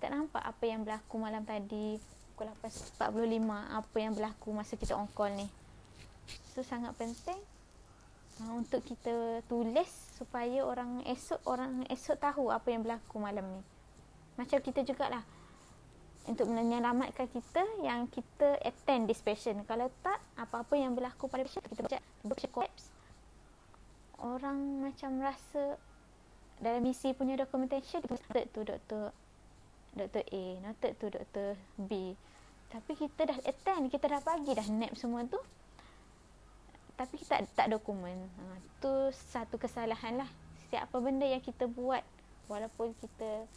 Tak nampak apa yang berlaku malam tadi pukul 8.45, apa yang berlaku masa kita on call ni. So sangat penting untuk kita tulis supaya orang esok tahu apa yang berlaku malam ni. Macam kita jugalah, untuk menyelamatkan kita yang kita attend this patient. Kalau tak, apa-apa yang berlaku pada patient, kita baca collapse. Orang macam rasa dalam misi punya documentation noted to Dr. A, noted to Dr. B. Tapi kita dah attend, kita dah bagi dah nap semua tu, tapi kita tak dokumen. Tu satu kesalahan lah. Setiap apa benda yang kita buat, walaupun kita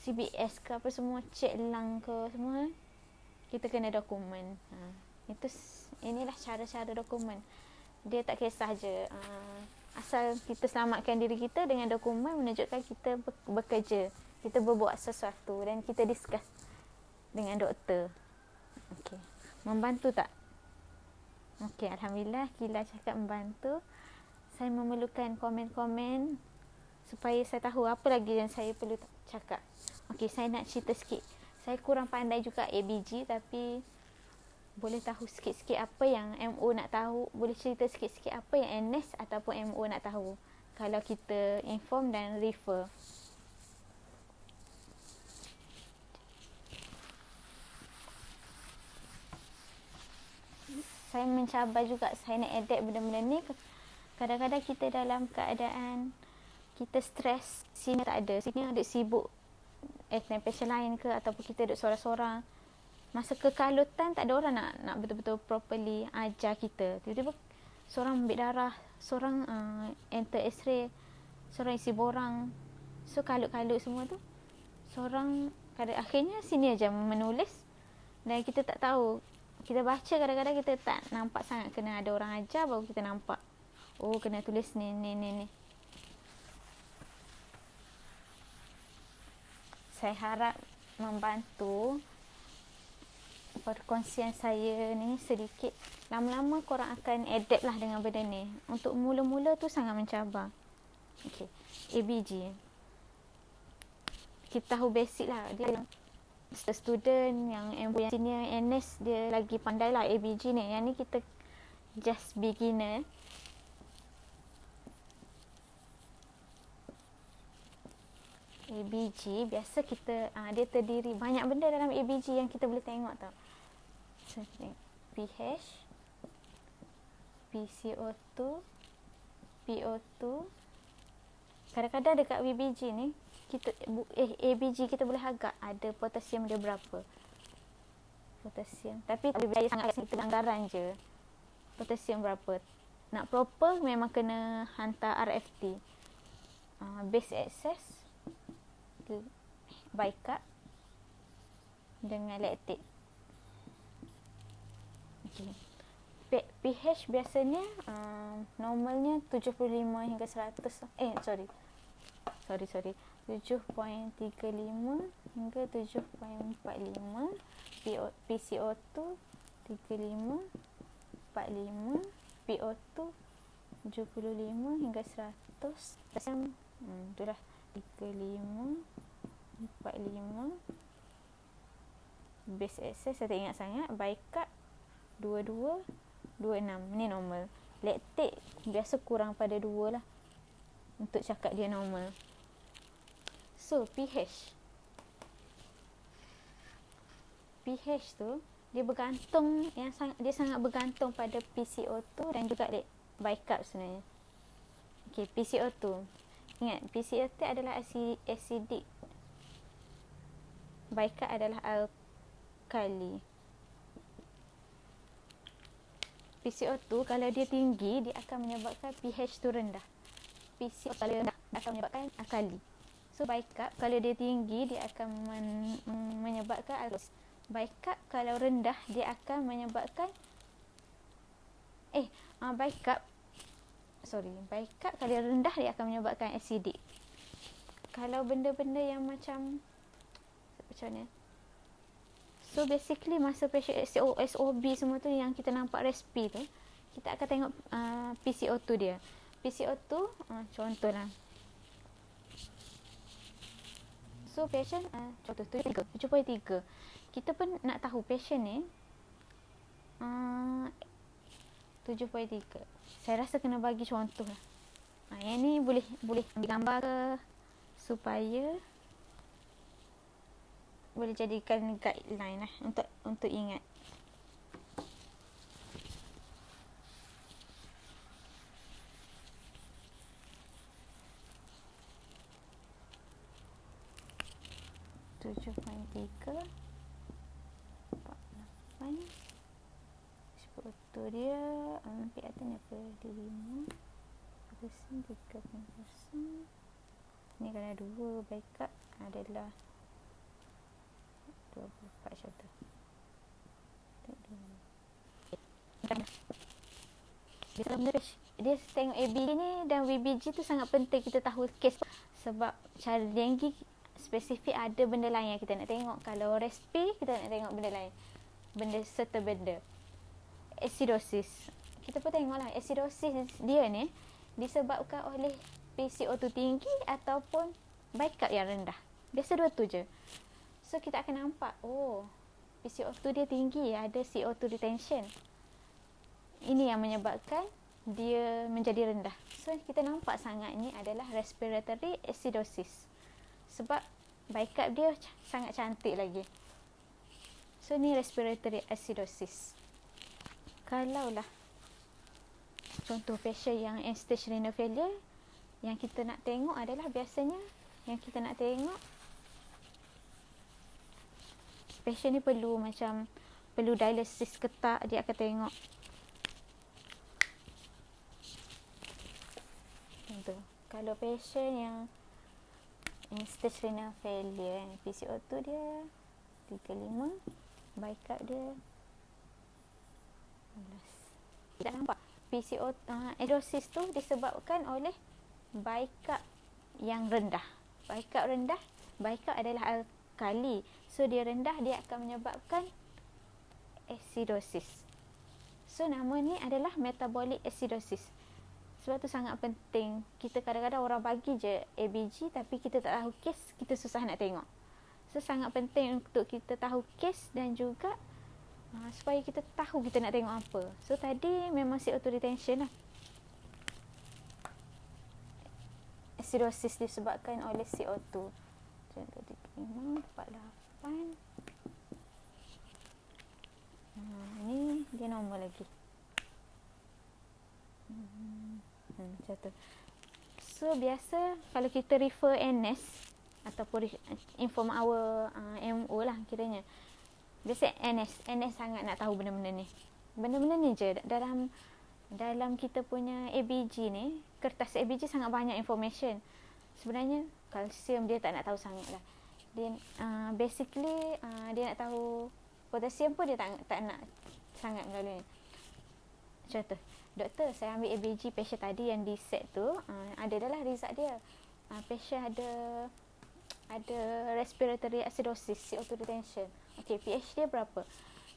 CBS ke apa semua, cek lang ke semua, kita kena dokumen. Inilah cara-cara dokumen. Dia tak kisah je, asal kita selamatkan diri kita dengan dokumen menunjukkan kita bekerja, kita berbuat sesuatu dan kita discuss dengan doktor. Okey, membantu tak? Okey, alhamdulillah, Kila cakap membantu. Saya memerlukan komen-komen supaya saya tahu apa lagi yang saya perlu cakap. Okey, saya nak cerita sikit. Saya kurang pandai juga ABG, tapi boleh tahu sikit-sikit apa yang MO nak tahu. Boleh cerita sikit-sikit apa yang NS ataupun MO nak tahu kalau kita inform dan refer. saya mencabar juga, saya nak adapt benda-benda ni. Kadang-kadang kita dalam keadaan kita stres, sini tak ada, sini ada sibuk passion lain ke, ataupun kita duduk sorang-sorang. Masa kekalutan tak ada orang nak betul-betul properly ajar kita. Tiba-tiba seorang ambil darah, seorang enter x-ray, seorang isi borang. So kalut-kalut semua tu, seorang akhirnya sini aja menulis. Dan kita tak tahu, kita baca kadang-kadang kita tak nampak sangat, kena ada orang ajar baru kita nampak, oh kena tulis ni. Saya harap membantu perkongsian saya ni sedikit. Lama-lama korang akan adapt lah dengan benda ni. Untuk mula-mula tu sangat mencabar. Okay. ABG. Kita tahu basic lah. Dia student yang senior NS, dia lagi pandai lah ABG ni. Yang ni kita just beginner. ABG biasa kita dia terdiri banyak benda dalam ABG yang kita boleh tengok tau. So, pH, PCO2, PO2. Kadang-kadang dekat VBG ni kita ABG kita boleh agak ada potasium dia berapa. Potasium. Tapi tak boleh sangat, kita anggaran je. Potasium berapa. Nak proper memang kena hantar RFT. Base access, bicarb dengan lactate. Okay. pH biasanya normalnya 75 hingga 100. Sorry. 7.35 hingga 7.45. PCO2 35 45. PO2 75 hingga 100. Itulah 35 45. Base access saya tak ingat sangat. Bicarb 22 26. Ni normal. Lactate biasa kurang pada 2 lah untuk cakap dia normal. So pH tu dia bergantung, dia sangat bergantung pada PCO2 dan juga bicarb sebenarnya. Okay, PCO2. Ingat, PCO2 adalah acidic. Bicarb adalah alkali. PCO2 kalau dia tinggi, dia akan menyebabkan pH tu rendah. PCO kalau rendah akan menyebabkan alkali. So bicarb kalau dia tinggi, dia akan menyebabkan alkalis. Bicarb kalau rendah, dia akan menyebabkan bicarb kalau rendah, dia akan menyebabkan acidic. Kalau benda-benda yang macam mana? So basically masa pressure SOB semua tu yang kita nampak respi tu, kita akan tengok PCO2 dia. PCO2 contohlah. So patient contoh 7.3. Kita pun nak tahu patient ni 7.3. Saya rasa kena bagi contoh lah. Yang ni boleh ambil gambar ke, supaya boleh jadikan guideline lah untuk ingat. Foto dia ambil atasnya apa? 5%, 3%. Ni kalau 2 bicarb adalah 24 contoh. Dia tengok ABG ni dan VBG tu sangat penting kita tahu kes, sebab cara denggi spesifik ada benda lain yang kita nak tengok. Kalau respi kita nak tengok benda lain, benda serta benda. Acidosis, kita pun tengoklah acidosis dia ni disebabkan oleh PCO2 tinggi ataupun bicarb yang rendah. Biasa dua tu je. So kita akan nampak, PCO2 dia tinggi, ada CO2 retention. Ini yang menyebabkan dia menjadi rendah. So kita nampak sangat ni adalah respiratory acidosis, sebab bicarb dia sangat cantik lagi. So ni respiratory acidosis. kalaulah contoh patient yang end stage renal failure, yang kita nak tengok adalah biasanya yang kita nak tengok patient ni perlu dialisis ke tak, dia akan tengok. Contoh, kalau patient yang end stage renal failure, PCO2 dia 35, bicarb dia 11. Tak nampak? PCO acidosis tu disebabkan oleh bicarb yang rendah. Bicarb adalah alkali. So dia rendah, dia akan menyebabkan acidosis. So nama ni adalah metabolic acidosis. Sebab tu sangat penting. Kita kadang-kadang orang bagi je ABG tapi kita tak tahu kes, kita susah nak tengok. So sangat penting untuk kita tahu kes dan juga supaya kita tahu kita nak tengok apa. So tadi memang CO2 retention lah. Acidosis disebabkan oleh CO2. Contoh 35, 48. Ni dia normal lagi. Macam tu. So biasa kalau kita refer NS ataupun inform our MO lah kiranya. Biasa NS sangat nak tahu benda-benda ni. Benda-benda ni je dalam kita punya ABG ni, kertas ABG sangat banyak information. Sebenarnya kalsium dia tak nak tahu sangat lah. Dia basically dia nak tahu potasium pun dia tak nak sangat melalui. Contoh, doktor saya ambil ABG patient tadi yang di set tu, ada adalah result dia. Patient ada respiratory acidosis, CO2 retention. Okey, pH dia berapa?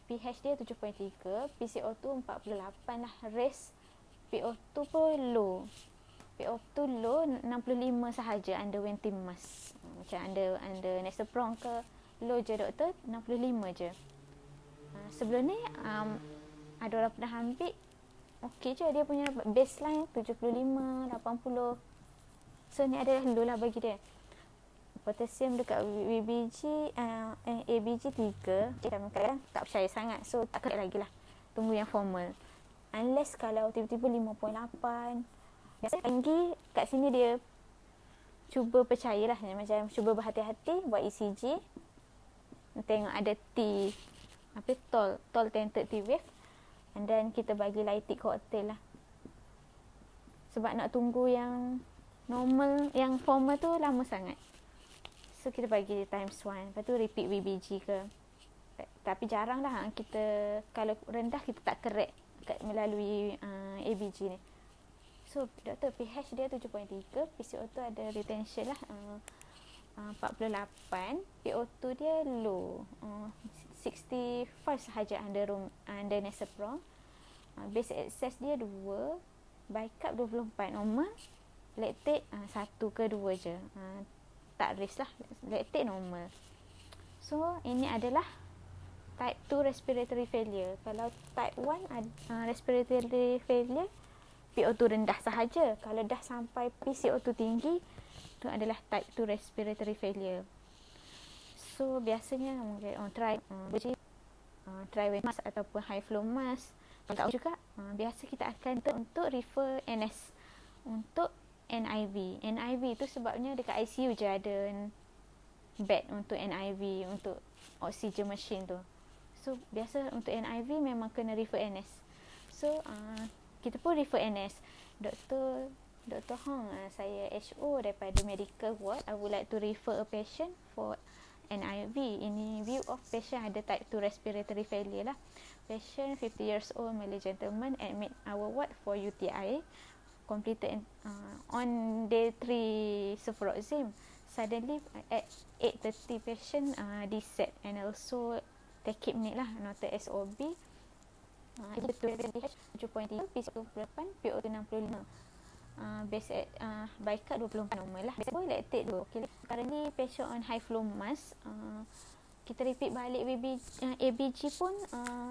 pH dia 7.3, PCO2 48 lah. Rest PO2 pun low. PO2 low 65 sahaja under Wentimas. Macam under Nesoprom ke low je doktor, 65 je. Sebelum ni ada orang pernah ambil okey je, dia punya baseline 75, 80. So ni adalah low lah bagi dia. Potasium dekat ABG 3, kadang-kadang tak percaya sangat. So tak kena lagi lah, tunggu yang formal. Unless kalau tiba-tiba 5.8, biasa tinggi kat sini dia cuba percayalah, macam cuba berhati-hati buat ECG, tengok ada T tall tented T wave, and then kita bagi lytic cocktail lah. Sebab nak tunggu yang normal, yang formal tu lama sangat. So kita bagi times 1, lepas tu repeat VBG ke. Tapi jarang lah kita, kalau rendah kita tak correct melalui ABG ni. So doktor pH dia 7.3, PCO2 ada retention lah 48, PO2 dia low 65 sahaja under Nesoprom. Base excess dia 2, bicarb 24 normal, lactate 1 ke 2 je, tak risk lah, lactate normal. So ini adalah type 2 respiratory failure. Kalau type 1 respiratory failure, PO2 rendah sahaja. Kalau dah sampai PCO2 tinggi, itu adalah type 2 respiratory failure. So biasanya try Wentimas ataupun high flow mask. Kalau tak juga, biasa kita akan untuk refer NS untuk NIV. NIV itu sebabnya dekat ICU je ada bed untuk NIV, untuk oxygen machine tu. So biasa untuk NIV memang kena refer NS. So kita pun refer NS. Dr. Hong, saya HO daripada medical ward. I would like to refer a patient for NIV. Ini view of patient ada type 2 respiratory failure lah. Patient 50 years old, Malay gentleman, admit our ward for UTI. Completed on day 3 cefuroxime. Suddenly at 8:30 patient deset, and also tachypnea lah, noted SOB. Itu 7.3, PCO28, PO2 65. Base at bicarb 24 normal lah. Biasa lactate 2. Okay. Currently patient on high flow mask. Kita repeat balik ABG pun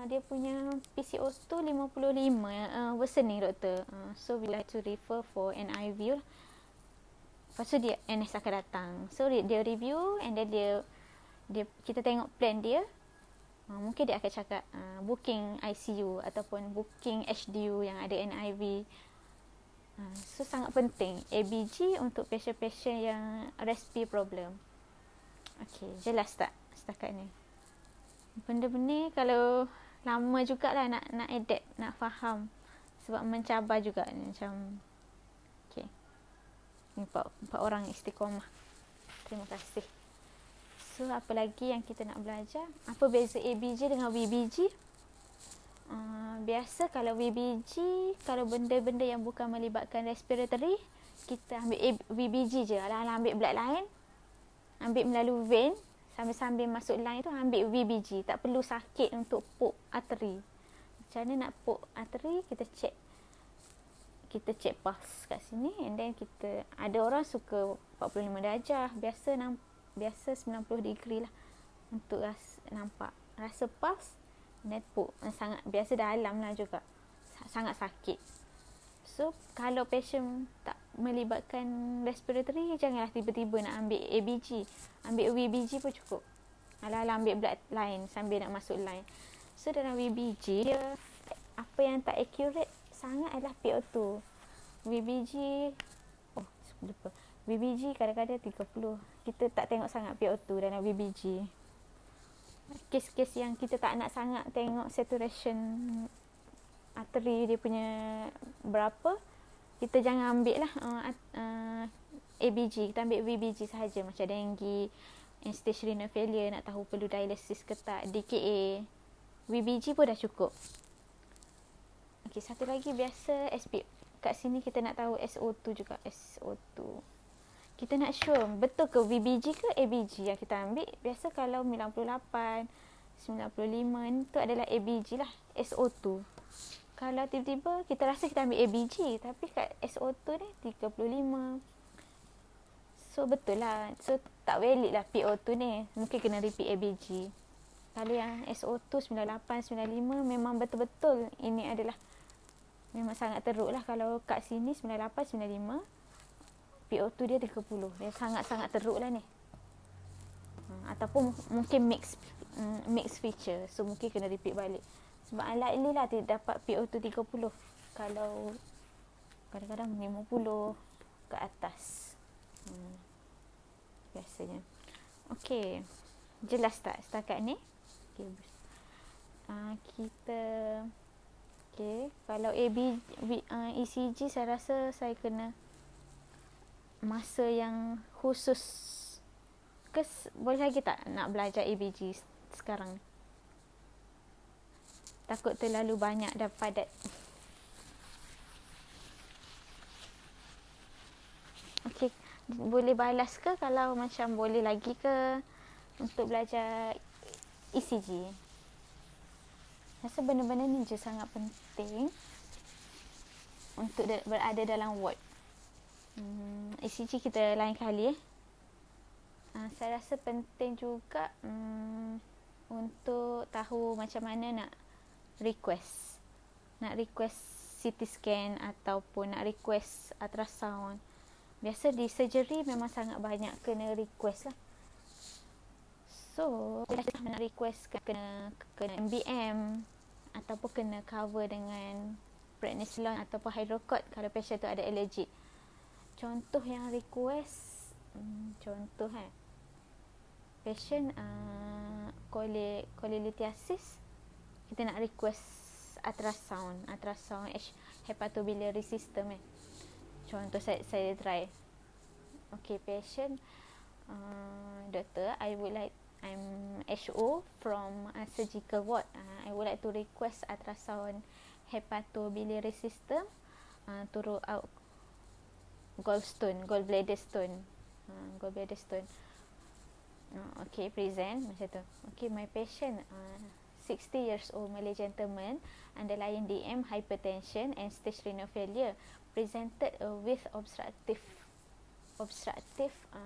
dia punya PCO2 55 worsening doktor. So we like to refer for NIV lah. Lepas tu dia NS akan datang. So dia review, and then dia kita tengok plan dia. Mungkin dia akan cakap booking ICU ataupun booking HDU yang ada NIV. So sangat penting ABG untuk pasien-pasien yang respiratory problem. Okey, jelas tak setakat ni? Benda-benda kalau lama jugalah nak adapt, nak faham, sebab mencabar juga macam. Okey, empat orang istiqomah. Terima kasih. So, apa lagi yang kita nak belajar? Apa beza ABG dengan VBG? Biasa kalau VBG, kalau benda-benda yang bukan melibatkan respiratory, kita ambil VBG je. Alang-alang ambil bloodline, ambil melalui vein, sambil-sambil masuk line tu ambil VBG. Tak perlu sakit untuk poke artery. Macam mana nak poke artery, kita check pulse kat sini, and then kita, ada orang suka 45 darjah, biasa 90 degree lah untuk nampak rasa pulse, net poke sangat biasa dalam lah juga, sangat sakit. So kalau patient tak melibatkan respiratory, janganlah tiba-tiba nak ambil ABG, ambil VBG pun cukup. Alah-alah ambil blood line sambil nak masuk line. So dalam VBG, apa yang tak accurate sangat adalah PO2. VBG, lupa. VBG kadang-kadang 30. Kita tak tengok sangat PO2 dalam VBG. Kes-kes yang kita tak nak sangat tengok saturation arteri dia punya berapa, kita jangan ambil lah ABG. Kita ambil VBG sahaja. Macam dengue, end-stage renal failure, nak tahu perlu dialisis ke tak, DKA, VBG pun dah cukup. Okey, satu lagi biasa SP. Kat sini kita nak tahu SO2 juga. SO2. Kita nak sure betul ke VBG ke ABG yang kita ambil. Biasa kalau 98, 95 itu adalah ABG lah, SO2. Kalau tiba-tiba kita rasa kita ambil ABG, tapi kat SO2 ni 35. So betul lah. So tak valid lah PO2 ni. Mungkin kena repeat ABG. Kalau yang SO2 98, 95 memang betul-betul ini adalah memang sangat teruk lah. Kalau kat sini 98, 95, PO2 dia 30. Dia sangat-sangat teruk lah ni. Ataupun mungkin mix feature. So mungkin kena repeat balik. Sebab unlikely lah dapat PO2 30. Kalau kadang-kadang 50 ke atas. Biasanya. Okey. Jelas tak setakat ni? Okay. Kita kalau ECG saya rasa saya kena masa yang khusus ke, boleh lagi tak nak belajar ABG sekarang? Takut terlalu banyak dah padat. Okey, boleh balas ke kalau macam boleh lagi ke untuk belajar ECG? Rasa benda-benda ni je sangat penting untuk berada dalam ward. ECG kita lain kali saya rasa penting juga untuk tahu macam mana nak request CT scan ataupun nak request ultrasound. Biasa di surgery memang sangat banyak kena request lah. So nak request kena MBM ataupun kena cover dengan prednisolone ataupun hydrocot kalau patient tu ada allergic. Contoh yang request, patient cholelithiasis, kita nak request ultrasound hepatobiliary system Contoh saya try. Okay, patient, doctor, I'm HO from surgical ward. I would like to request ultrasound hepatobiliary system to rule out gallbladder stone. Okay, present macam tu. Okay, my patient 60 years old Malay gentleman, underlying DM, hypertension and stage renal failure, presented with obstructive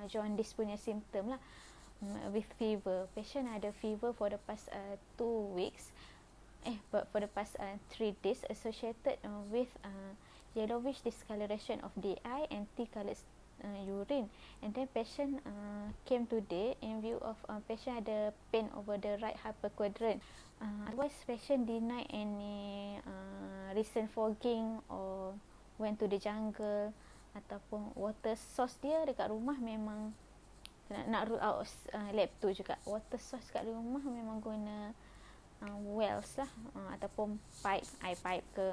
jaundice punya symptom lah, with fever. Patient ada fever for the past 2 weeks, for the past 3 days, associated with yellowish discoloration of the eye and urine. And then patient came today in view of patient ada pain over the right upper quadrant. Otherwise patient denied any recent fogging or went to the jungle, ataupun water source dia dekat rumah memang nak rule out lab tu juga. Water source kat rumah memang guna wells lah, ataupun pipe, air pipe ke.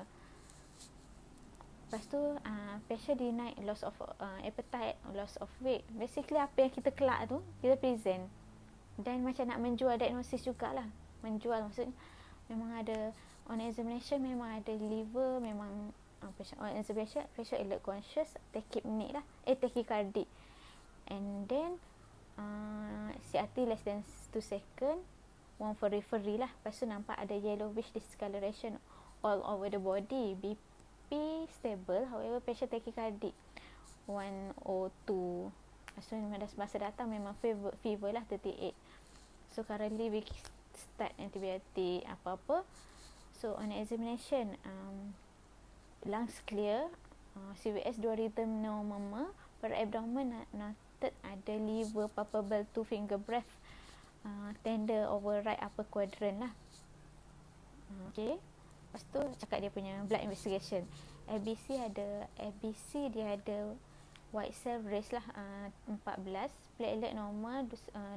Lepas tu patient denied loss of appetite, loss of weight. Basically apa yang kita kelak tu kita present, dan macam nak menjual diagnosis jugalah. Menjual maksudnya memang ada on examination, memang ada liver, memang patient on examination patient alert conscious, tachypneic lah, tachycardic, and then CRT less than 2 second, one for referee lah. Lepas tu nampak ada yellowish discoloration all over the body. BP stable, however patient tachycardic 102. So masa datang memang fever lah 38. So currently we start antibiotic apa-apa. So on examination lungs clear, CVS 2 rhythm normal, per abdomen noted ada liver palpable 2 finger breath, tender over right upper quadrant lah. Okay, lepas tu cakap dia punya blood investigation. ABC dia ada white cell raise lah 14, platelet normal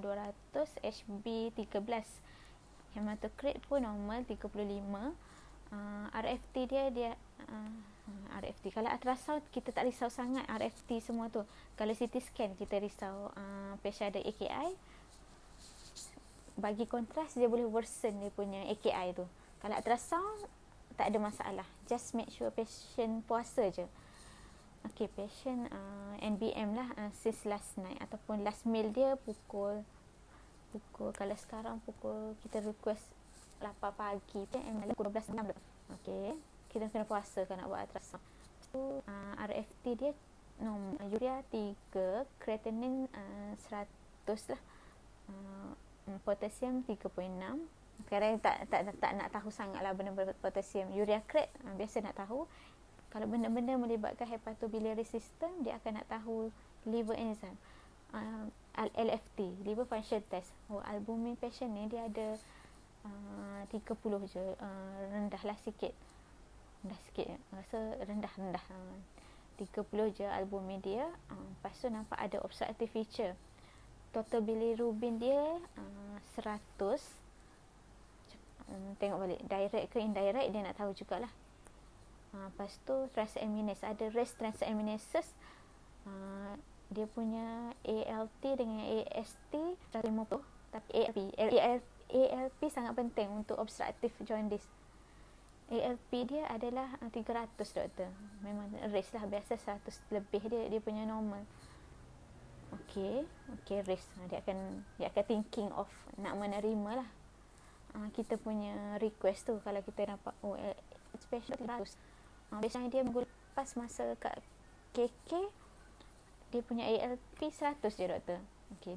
200, HB 13, hematocrit pun normal 35, RFT dia RFT. Kalau ultrasound kita tak risau sangat RFT semua tu. Kalau CT scan kita risau patient ada AKI. Bagi kontras dia boleh worsen dia punya AKI tu. Kalau ultrasound tak ada masalah, just make sure patient puasa je. Okay, patient NBM lah since last night, ataupun last meal dia pukul kalau sekarang pukul kita request 8 pagi, pukul 12 malam. Okay, kita kena puasa kalau nak buat ultrasound. So RFT dia urea 3, creatinine 100 lah, potasium 3.6. Sekarang tak nak tahu sangat lah benda-benda potasium. Urea creat biasa nak tahu. Kalau benda-benda melibatkan hepatobiliary system, dia akan nak tahu liver enzyme, LFT, liver function test. Albumin patient ni dia ada 30 je, rendah sikit, rasa rendah 30 je albumin dia. Lepas tu nampak ada obstructive feature. Total bilirubin dia 100. Tengok balik direct ke indirect, dia nak tahu jugalah. Lepas tu transaminase, ada raised transaminases. Dia punya ALT dengan AST 150, tapi ALP sangat penting untuk obstructive jaundice. ALP dia adalah 300 doktor. Memang raised lah, biasa 100 lebih dia punya normal. Okay, raised. Dia akan thinking of nak menerima lah kita punya request tu. Kalau kita nampak special 300, biasanya dia minggu lepas masa kat KK dia punya ALP 100 je doktor. Okay,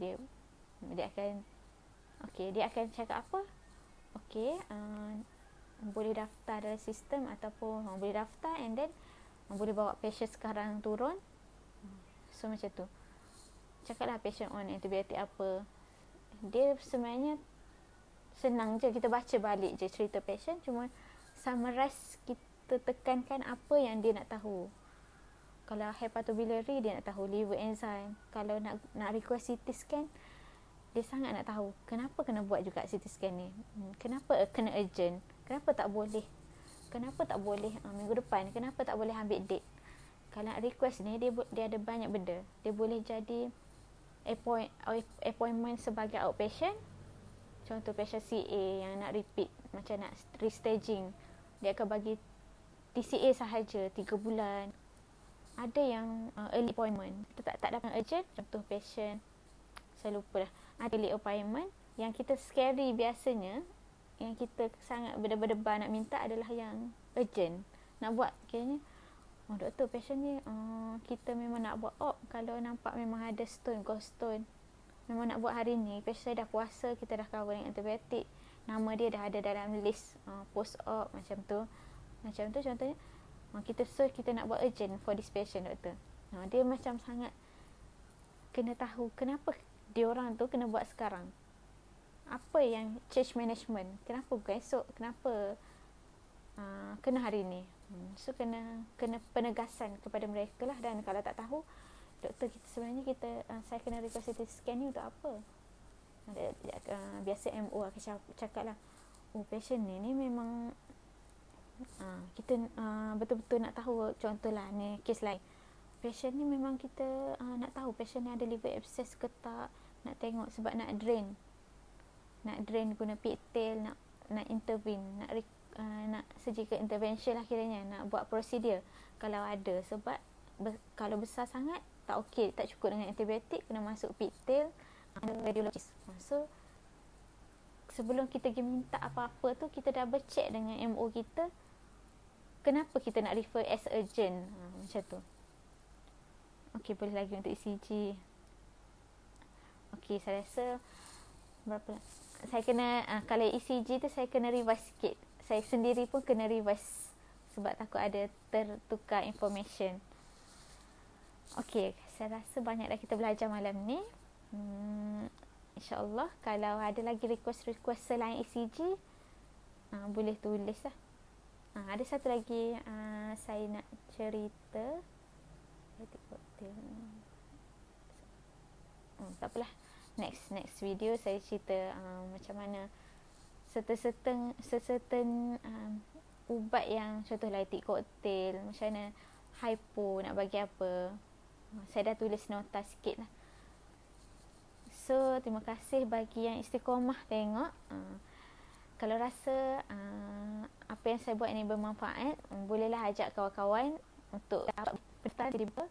dia akan cakap apa? Okay, boleh daftar dalam sistem, ataupun boleh daftar and then boleh bawa patient sekarang turun. So macam tu. Cakaplah patient on antibiotik apa. Dia sebenarnya senang je, kita baca balik je cerita patient, cuma summarize, kita tekankan apa yang dia nak tahu. Kalau hepatobiliary dia nak tahu liver enzyme. Kalau nak request CT scan, dia sangat nak tahu kenapa kena buat juga CT scan ni, kenapa kena urgent, kenapa tak boleh minggu depan, kenapa tak boleh ambil date. Kalau nak request ni dia ada banyak benda. Dia boleh jadi appointment sebagai outpatient. Contoh patient CA yang nak repeat, macam nak restaging, dia akan bagi TCA sahaja 3 bulan. Ada yang early appointment, kita tak dapat urgent. Contoh patient, saya lupa dah, ada early appointment. Yang kita scary biasanya, yang kita sangat berdebar-debar nak minta adalah yang urgent. Nak buat kayaknya, doktor patient ni kita memang nak buat op. Kalau nampak memang ada stone, gallstone, memang nak buat hari ni. Patient saya dah puasa, kita dah cover dengan antibiotik, nama dia dah ada dalam list post op, macam tu contohnya. Kita nak buat urgent for this patient doktor. Dia macam sangat kena tahu kenapa diorang tu kena buat sekarang. Apa yang change management, kenapa bukan esok, kenapa kena hari ni. So kena penegasan kepada mereka lah. Dan kalau tak tahu, doktor kita sebenarnya saya kena request CT scan ni untuk apa. Biasa MO akan cakap lah, patient ni memang kita betul-betul nak tahu. Contohlah ni kes lain, patient ni memang kita nak tahu patient ni ada liver abscess ke tak, nak tengok sebab nak drain guna pigtail, nak intervene, nak surgical intervention lah kiranya, nak buat prosedur kalau ada. Sebab kalau besar sangat tak okey, tak cukup dengan antibiotik, kena masuk pigtail, ada radiologis. So sebelum kita pergi minta apa-apa tu, kita double check dengan MO kita, kenapa kita nak refer as urgent, macam tu. Okey, boleh lagi untuk ECG. Okey, saya rasa berapa saya kena kalau ECG tu saya kena revise sikit. Saya sendiri pun kena revise sebab takut ada tertukar information. Okey, saya rasa banyak dah kita belajar malam ni. InsyaAllah kalau ada lagi request selain ECG, boleh tulis lah. Ada satu lagi saya nak cerita. Tak apalah, next video saya cerita macam mana certain ubat yang contoh laitik koktail, macam mana hypo nak bagi apa. Saya dah tulis nota sikit lah. So terima kasih bagi yang istiqomah tengok. Kalau rasa apa yang saya buat ini bermanfaat, bolehlah ajak kawan-kawan untuk dapat bertanya.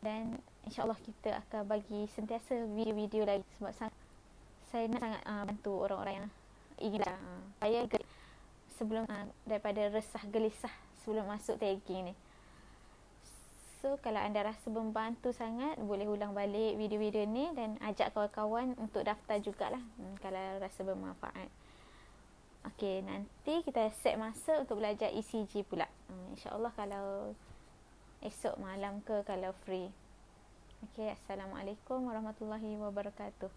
Dan insyaAllah kita akan bagi sentiasa video-video lagi, sebab saya nak sangat bantu orang-orang yang ingin saya sebelum daripada resah gelisah sebelum masuk tagging ni. So kalau anda rasa membantu sangat, boleh ulang balik video-video ni dan ajak kawan-kawan untuk daftar jugalah kalau rasa bermanfaat. Okey, nanti kita set masa untuk belajar ECG pula. InsyaAllah kalau esok malam ke kalau free. Okey, Assalamualaikum warahmatullahi wabarakatuh.